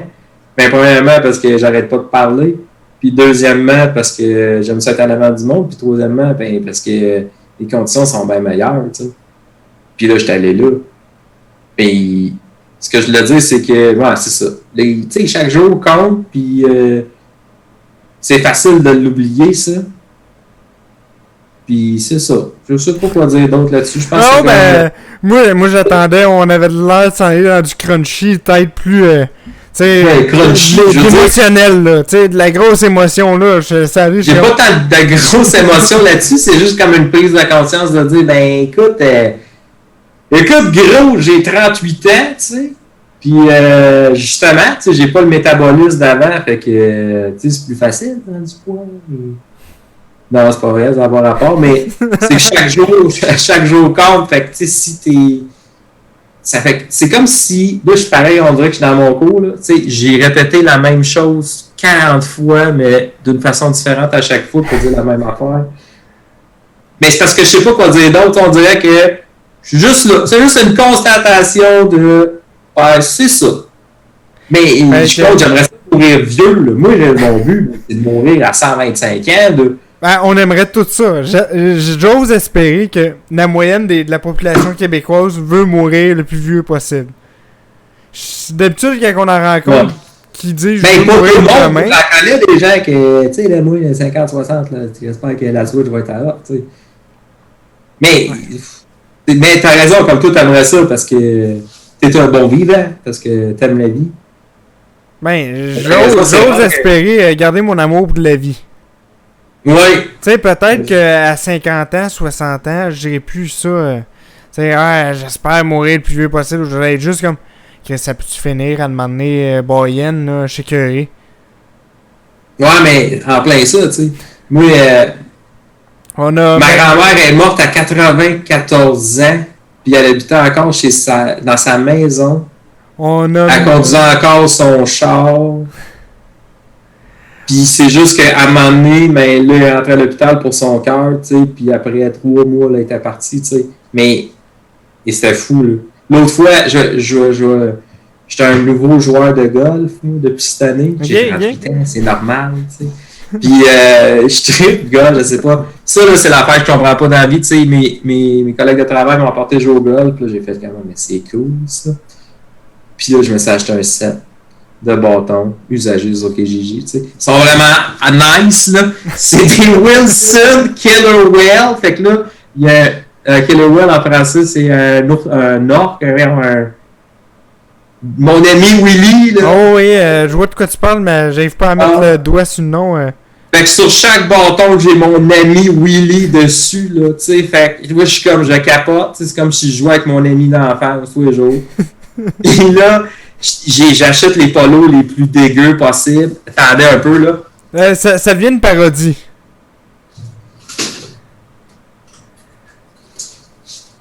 Ben, premièrement, parce que j'arrête pas de parler, puis deuxièmement, parce que j'aime ça être en avant du monde, puis troisièmement, ben, parce que les conditions sont bien meilleures, tu sais. Puis là, j'étais allé là. Puis... Ce que je voulais dire, c'est que, ouais, c'est ça. Tu sais, chaque jour compte, puis c'est facile de l'oublier, ça. Puis c'est ça. Je sais pas quoi dire d'autre là-dessus. Je pense non, que moi j'attendais, on avait de l'air de s'en aller dans du crunchy, peut-être plus, tu sais, émotionnel, là. Tu sais, de la grosse émotion, là. J'ai pas tant de grosses émotions là-dessus, c'est juste comme une prise de conscience de dire, ben, écoute, gros, j'ai 38 ans, tu sais. Puis, justement, tu sais, j'ai pas le métabolisme d'avant, fait que, tu sais, c'est plus facile, hein, du poids. Non, c'est pas vrai, ça n'a pas rapport, mais c'est que chaque jour compte, fait que, tu sais, si t'es... Ça fait que, c'est comme si, là, je suis pareil, on dirait que je suis dans mon cours, là, tu sais, j'ai répété la même chose 40 fois, mais d'une façon différente à chaque fois pour dire la même affaire. Mais c'est parce que je sais pas quoi dire d'autre, on dirait que je suis juste là. C'est juste une constatation de. Ouais, c'est ça. Mais j'aimerais ça mourir vieux. Là. Moi, mon but, c'est de mourir à 125 ans. Ben, on aimerait tout ça. J'ose espérer que la moyenne de la population québécoise veut mourir le plus vieux possible. D'habitude, quand on en rencontre qui disent je veux mourir demain. Je connais des gens qui, tu sais, là, moi, 50-60, j'espère que la Switch va être à l'heure, tu sais. Mais t'as raison, comme toi, t'aimerais ça parce que t'es un bon vivant, parce que t'aimes la vie. Ben, j'ose espérer garder mon amour pour la vie. Oui. Tu sais, peut-être qu'à 50 ans, 60 ans, j'irai plus ça. Tu sais, j'espère mourir le plus vieux possible. Je vais être juste comme, que ça peut-tu finir à demander Boyenne, là, chez Curé. Ouais, mais en plein ça, tu sais. Moi, ma grand-mère est morte à 94 ans, puis elle habitait encore dans sa maison. Elle conduisait encore son char. Puis c'est juste qu'à un moment donné, ben, là, elle est rentrée à l'hôpital pour son cœur, tu sais, puis après 3 mois, elle était partie, tu sais. Mais, et c'était fou, là. L'autre fois, j'étais un nouveau joueur de golf, depuis cette année. J'ai 38 ans, c'est normal, tu sais. Puis, je tripe, gars, je sais pas. Ça, là, c'est l'affaire que je comprends pas dans la vie. Tu sais, mes collègues de travail m'ont apporté jouer au golf. Puis là, j'ai fait quand même, mais c'est cool, ça. Puis là, je me suis acheté un set de bâtons usagés au KGG, tu sais. Ils sont vraiment nice, là. C'est des Wilson Killer Whale. Fait que là, il y a Killer Whale en français, c'est un orque, mon ami Willy, là. Oh oui, je vois de quoi tu parles, mais j'arrive pas à mettre le doigt sur le nom. Fait que sur chaque bâton, j'ai mon ami Willy dessus, là, tu sais. Fait que moi, je suis comme, je capote, c'est comme si je jouais avec mon ami d'enfance tous les jours. Et là, j'achète les polos les plus dégueux possibles. Attendez un peu, là. Ça devient une parodie.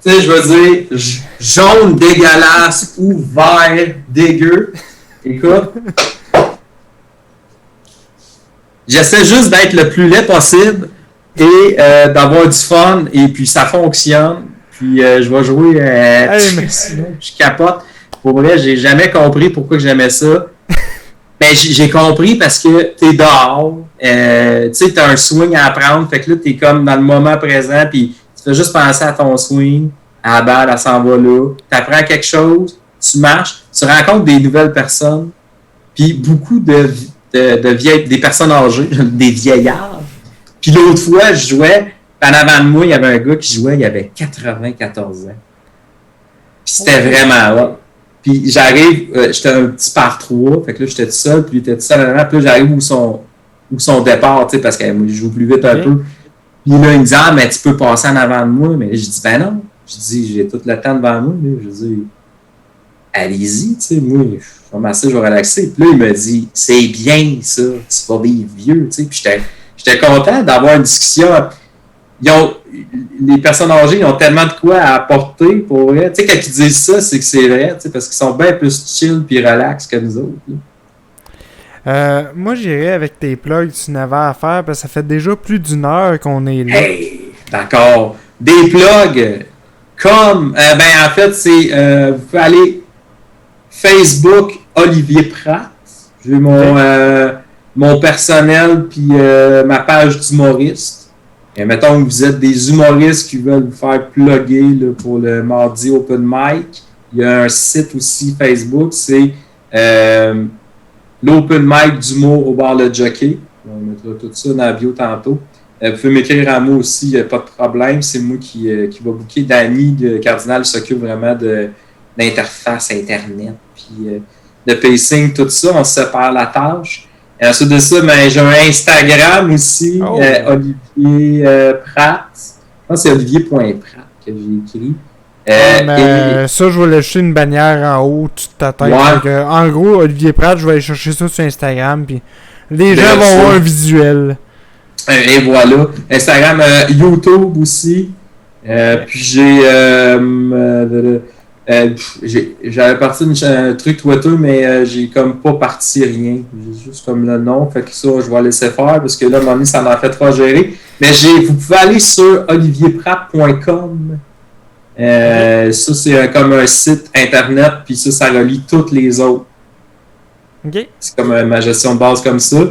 Tu sais, je veux dire, jaune dégueulasse ou vert dégueu. Écoute, J'essaie juste d'être le plus laid possible et d'avoir du fun, et puis ça fonctionne. Puis je vais jouer, je capote. Pour vrai, j'ai jamais compris pourquoi j'aimais ça. Ben, j'ai compris parce que t'es dehors, tu sais, t'as un swing à apprendre, fait que là, t'es comme dans le moment présent, puis tu fais juste penser à ton swing, à la balle, elle s'en va là, t'apprends quelque chose, tu marches, tu rencontres des nouvelles personnes, puis beaucoup de vieilles, des personnes âgées, des vieillards. Puis l'autre fois, je jouais, en avant de moi, il y avait un gars qui jouait, il avait 94 ans. Puis c'était vraiment hot. Puis j'arrive, j'étais un petit par 3, fait que là j'étais tout seul, puis il était tout seul en avant, puis là j'arrive où son départ, tu sais, parce que je joue plus vite un peu. Puis là il me dit, ah, mais tu peux passer en avant de moi, mais je dis, ben non, je dis, j'ai tout le temps devant moi, là. Je dis, allez-y, tu sais, moi, je vais m'asseoir, je vais relaxer. Puis là il me dit, c'est bien ça, tu vas vivre vieux, tu sais, puis j'étais content d'avoir une discussion. Les personnes âgées, ils ont tellement de quoi à apporter pour vrai. Tu sais, quand ils disent ça, c'est que c'est vrai, tu sais, parce qu'ils sont bien plus chill puis relax que nous autres. Moi, j'irais avec tes plugs, tu n'avais à faire, parce que ça fait déjà plus d'une heure qu'on est là. Hey, d'accord. Des plugs, comme, ben en fait, c'est, vous pouvez aller Facebook Olivier Pratt. J'ai mon personnel puis ma page d'humoriste. Et mettons que vous êtes des humoristes qui veulent vous faire plugger là, pour le mardi open mic. Il y a un site aussi Facebook, c'est l'open mic d'humour au bar Le Jockey. On mettra tout ça dans la bio tantôt. Vous pouvez m'écrire à moi aussi, il n'y a pas de problème. C'est moi qui va booker. Danny de Cardinal s'occupe vraiment de l'interface Internet, puis de pacing, tout ça. On se sépare la tâche. Et ensuite de ça, ben, j'ai un Instagram aussi, Olivier Pratt. Je pense que c'est olivier.pratt que j'ai écrit. Ça, je vais lâcher une bannière en haut, toute ta tête. Ouais. En gros, Olivier Pratt, je vais aller chercher ça sur Instagram, puis les gens vont voir un visuel. Et voilà. Instagram, YouTube aussi. Puis j'avais parti un truc Twitter, mais j'ai comme pas parti rien. J'ai juste comme le nom. Fait que ça, je vais laisser faire parce que là, mon ami, ça m'en fait trop gérer. Mais vous pouvez aller sur olivierpratt.com. Ça, c'est comme un site internet, puis ça relie toutes les autres. Okay. C'est comme ma gestion de base comme ça.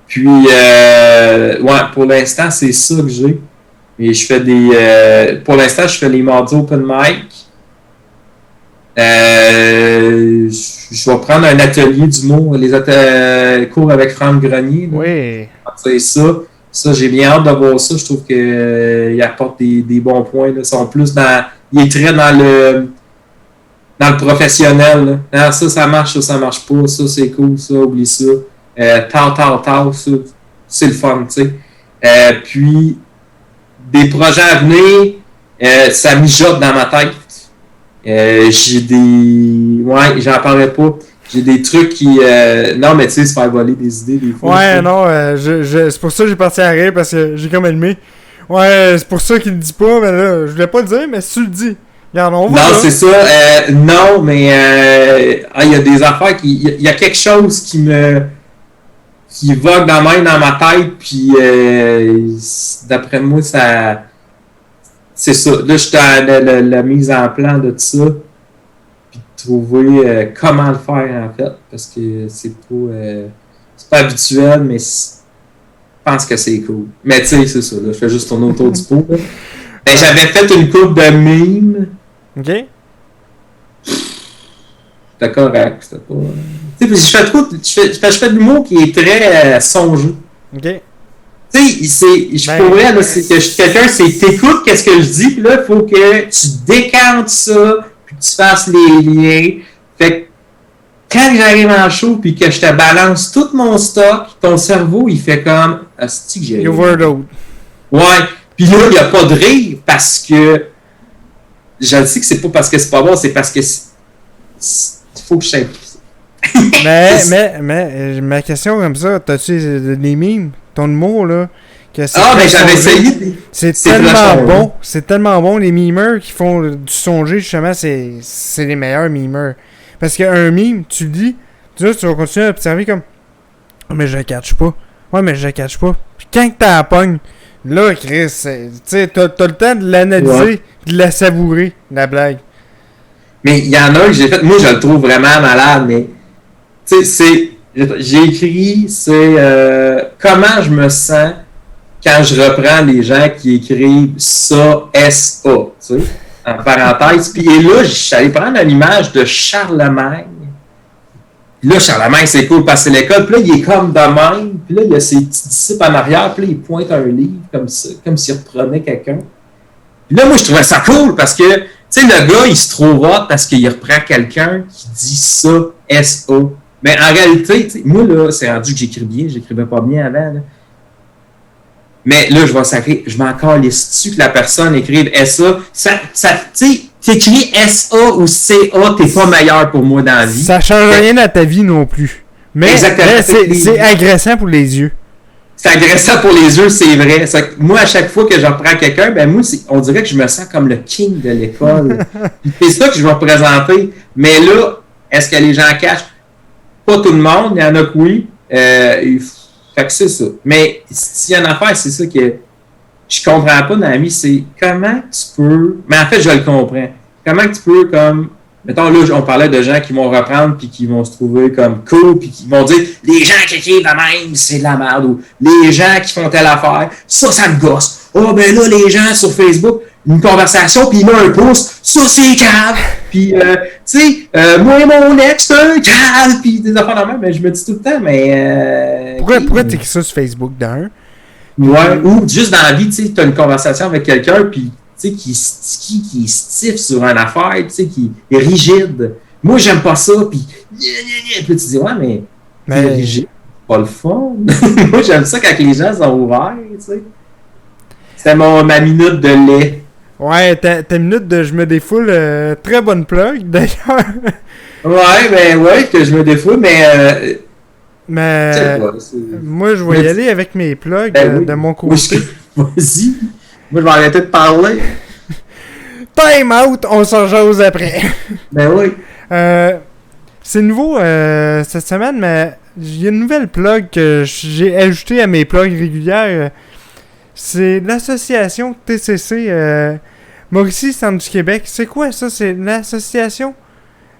Puis, pour l'instant, c'est ça que j'ai. Et je fais pour l'instant, je fais les mardis open mic. Je vais prendre un atelier d'humour, les cours avec Franck Grenier. Oui. C'est ça. Ça, j'ai bien hâte de voir ça. Je trouve qu'il apporte des bons points. Là. Il est très dans le professionnel. Là. Ça marche, ça marche pas. Ça, c'est cool, ça, oublie ça. Ça, c'est le fun, tu sais. Puis, des projets à venir, ça mijote dans ma tête. J'ai des... Ouais, j'en parlerai pas. J'ai des trucs qui... Non, mais tu sais, se faire voler des idées des fois. Ouais, non, c'est pour ça que j'ai parti à rire, parce que j'ai comme allumé. Ouais, c'est pour ça qu'il le dit pas, mais là, je voulais pas le dire, mais si tu le dis, regarde, on va. Non, c'est ça. Non, mais il y a des affaires qui... Il y a quelque chose qui vogue dans ma tête, puis d'après moi, ça... C'est ça. Là, je suis dans la mise en plan de tout ça. Puis de trouver comment le faire, en fait. Parce que c'est pas habituel, mais je pense que c'est cool. Mais tu sais, c'est ça. Là, je fais juste tourner autour du pot. Ben, j'avais fait une coupe de mimes. OK. C'était correct. C'était pas... Tu sais, je fais de l'humour qui est très songeux. OK. Tu sais, je pourrais, là, c'est que quelqu'un, t'écoutes qu'est-ce que je dis, puis là, il faut que tu décantes ça, puis que tu fasses les liens. Fait que, quand j'arrive en show, puis que je te balance tout mon stock, ton cerveau, il fait comme, asti que j'ai... Overload. Ouais. Puis là, il n'y a pas de rire, parce que, je le sais que c'est pas parce que c'est pas bon, c'est parce que il faut que je simplifie. mais ma question comme ça, t'as-tu des mimes? Ton humour, là. Mais j'avais essayé. C'est tellement bon. C'est tellement bon. Les mimeurs qui font du songer, justement, c'est les meilleurs mimeurs. Parce qu'un mime, tu le dis, tu vas continuer à observer comme. Mais je le catch pas. Ouais, mais je la cache pas. Puis quand t'as la pogne, là, Chris, tu sais, t'as le temps de l'analyser pis de la savourer, la blague. Mais il y en a un que j'ai fait, moi je le trouve vraiment malade, mais tu sais, j'ai écrit, comment je me sens quand je reprends les gens qui écrivent ça, S-A, tu sais, en parenthèse. Puis et là, je suis allé prendre une image de Charlemagne. Puis là, Charlemagne, c'est cool parce que c'est l'école. Puis là, il est comme de même. Puis là, il y a ses petits disciples en arrière. Puis là, il pointe un livre comme ça, comme s'il reprenait quelqu'un. Puis là, moi, je trouvais ça cool parce que, tu sais, le gars, il se trouve hot parce qu'il reprend quelqu'un qui dit ça, S-A. Mais en réalité, moi, là, c'est rendu que j'écris bien. J'écrivais pas bien avant, là. Mais là, je vais sacrer, je m'en calisse-tu que la personne écrive SA. Tu sais, t'écris SA ou CA, t'es pas meilleur pour moi dans la vie. Ça change rien à ta vie non plus. Mais c'est agressant pour les yeux. C'est agressant pour les yeux, c'est vrai. Moi, à chaque fois que je reprends quelqu'un, ben moi, on dirait que je me sens comme le king de l'école. C'est ça que je vais représenter. Mais là, est-ce que les gens cachent? Pas tout le monde, il y en a que oui. Fait que c'est ça. Mais s'il y a une affaire, c'est ça que je comprends pas dans la vie, c'est comment tu peux. Mais en fait, je le comprends. Comment tu peux, comme. Mettons, là, on parlait de gens qui vont reprendre puis qui vont se trouver comme cool puis qui vont dire les gens qui écrivent la même, c'est de la merde. Ou les gens qui font telle affaire, ça me gosse. Oh, ben là, les gens sur Facebook, une conversation puis il met un pouce, ça c'est cave. Puis, tu sais, moi et mon ex, c'est un cave. Puis des affaires de même, mais je me dis tout le temps, mais. Pourquoi t'écris ça sur Facebook d'un? Ouais, ou juste dans la vie, tu sais, t'as une conversation avec quelqu'un, puis tu sais, qui est stiff sur une affaire, tu sais, qui est rigide. Moi, j'aime pas ça, puis là, tu dis, ouais, mais c'est rigide, pas le fun. Moi, j'aime ça quand les gens sont ouverts, tu sais. C'est ma minute de lait. Ouais, ta minute de je me défoule, très bonne plug, d'ailleurs. Ouais, que je me défoule, mais... moi, je vais y aller avec mes plugs de mon côté. Vas-y. Moi, je vais arrêter de parler. Time out, on s'en jase après. Ben oui. C'est nouveau cette semaine, mais il y a une nouvelle plug que j'ai ajoutée à mes plugs régulières. C'est l'association TCC Mauricie Centre du Québec. C'est quoi ça? C'est l'association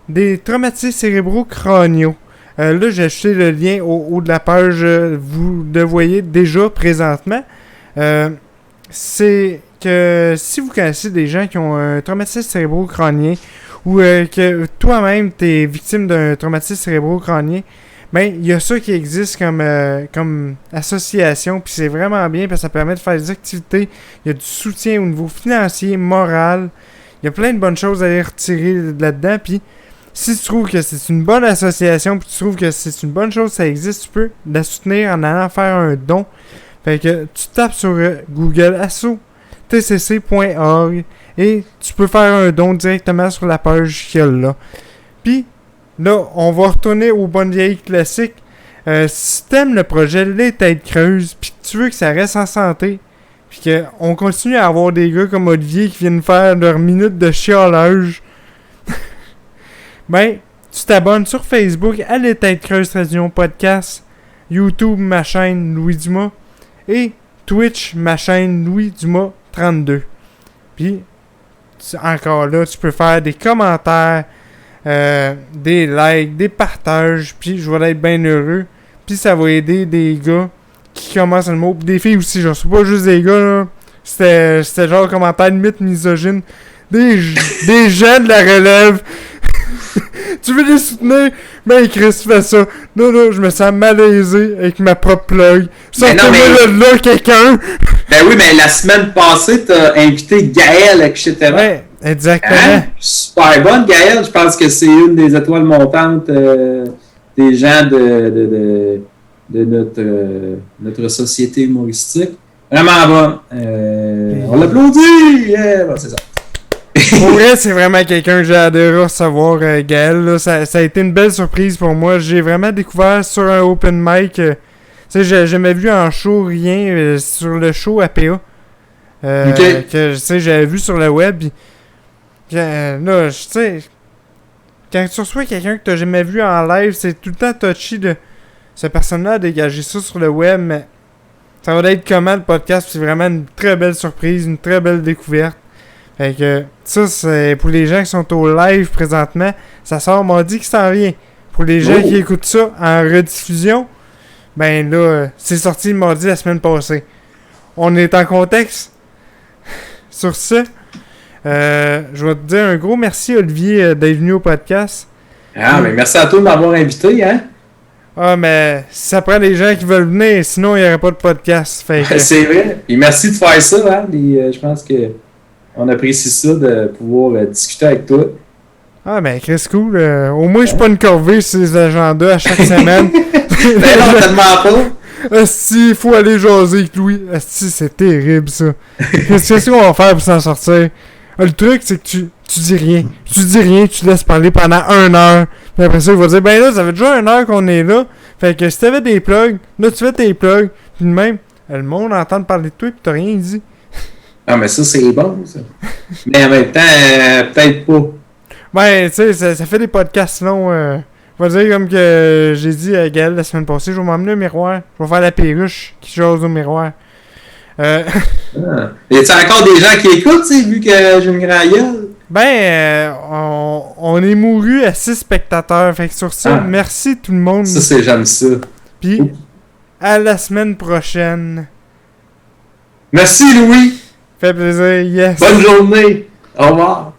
des traumatismes cérébraux crâniaux. Là, j'ai ajouté le lien au haut de la page. Vous le voyez déjà présentement. C'est que si vous connaissez des gens qui ont un traumatisme cérébro-crânien ou que toi-même t'es victime d'un traumatisme cérébro-crânien, ben il y a ça qui existe comme association, puis c'est vraiment bien parce que ça permet de faire des activités. Il y a du soutien au niveau financier, moral. Il y a plein de bonnes choses à aller retirer là-dedans, puis si tu trouves que c'est une bonne association, puis tu trouves que c'est une bonne chose, ça existe, tu peux la soutenir en allant faire un don. Fait que tu tapes sur Google asso.tcc.org et tu peux faire un don directement sur la page qu'il y a là. Puis là, on va retourner aux bonnes vieilles classiques. Si t'aimes le projet Les Têtes Creuses, puis que tu veux que ça reste en santé, puis qu'on continue à avoir des gars comme Olivier qui viennent faire leur minute de chialage, ben, tu t'abonnes sur Facebook à Les Têtes Creuses Tradition Podcast, YouTube, ma chaîne Louis Dumas, et Twitch, ma chaîne Louis Dumas 32. Puis, encore là, tu peux faire des commentaires, des likes, des partages, puis je vais être bien heureux. Puis ça va aider des gars qui commencent le mot, puis des filles aussi, genre, c'est pas juste des gars, là. C'était genre commentaire limite misogyne. Des gens de la relève. Tu veux les soutenir? Ben Chris, fais ça. Non, je me sens malaisé avec ma propre plug. Sortez-moi là, quelqu'un! Ben oui, mais la semaine passée, t'as invité Gaël, etc. Ouais, exactement. Hein? Super bonne, Gaël. Je pense que c'est une des étoiles montantes des gens de notre société humoristique. Vraiment bonne. On l'applaudit! Yeah! Bon, c'est ça. Pour vrai, c'est vraiment quelqu'un que j'ai adoré recevoir, Gaël. Là. Ça a été une belle surprise pour moi. J'ai vraiment découvert sur un open mic. Tu sais, j'ai jamais vu en show rien sur le show APA. Okay. Que j'avais vu sur le web. Là, tu sais, quand tu reçois quelqu'un que t'as jamais vu en live, c'est tout le temps touchy de cette personne-là a dégagé ça sur le web, mais ça va être comment le podcast? C'est vraiment une très belle surprise, une très belle découverte. Fait que ça, c'est pour les gens qui sont au live présentement, ça sort mardi qui s'en vient. Pour les gens qui écoutent ça en rediffusion, ben là, c'est sorti le mardi la semaine passée. On est en contexte. Sur ça, je vais te dire un gros merci, Olivier, d'être venu au podcast. Ah, mais merci à toi de m'avoir invité, hein? Ah, mais ça prend des gens qui veulent venir, sinon il n'y aurait pas de podcast. Fait que... C'est vrai. Et merci de faire ça, hein? Je pense que on apprécie ça de pouvoir discuter avec toi. Ah, ben, Chris, cool. Au moins, je suis pas une corvée sur les agendas à chaque semaine. Ben non, tellement pas. Asti, il faut aller jaser avec Louis. Asti, c'est terrible, ça. Qu'est-ce qu'on va faire pour s'en sortir? Le truc, c'est que tu dis rien. Tu dis rien, tu te laisses parler pendant 1 heure. Puis après ça, il va dire, ben là, ça fait déjà 1 heure qu'on est là. Fait que si t'avais des plugs, là, tu fais tes plugs. Puis de même, le monde entend parler de toi, puis t'as rien dit. Ah, mais ça, c'est bon, ça. Mais en même temps, peut-être pas. Ben, tu sais, ça fait des podcasts longs. Je vais dire comme que j'ai dit à Gaël la semaine passée, je vais m'emmener un miroir. Je vais faire la perruche qui jase au miroir. Ah. Y a-t-il encore des gens qui écoutent, tu sais, vu que j'ai une grande gueule? Ben, on est mouru à 6 spectateurs. Fait que sur ça, merci tout le monde. Ça, j'aime ça. Puis, à la semaine prochaine. Merci, Louis. Fait plaisir, yes. Bonne journée. Au revoir.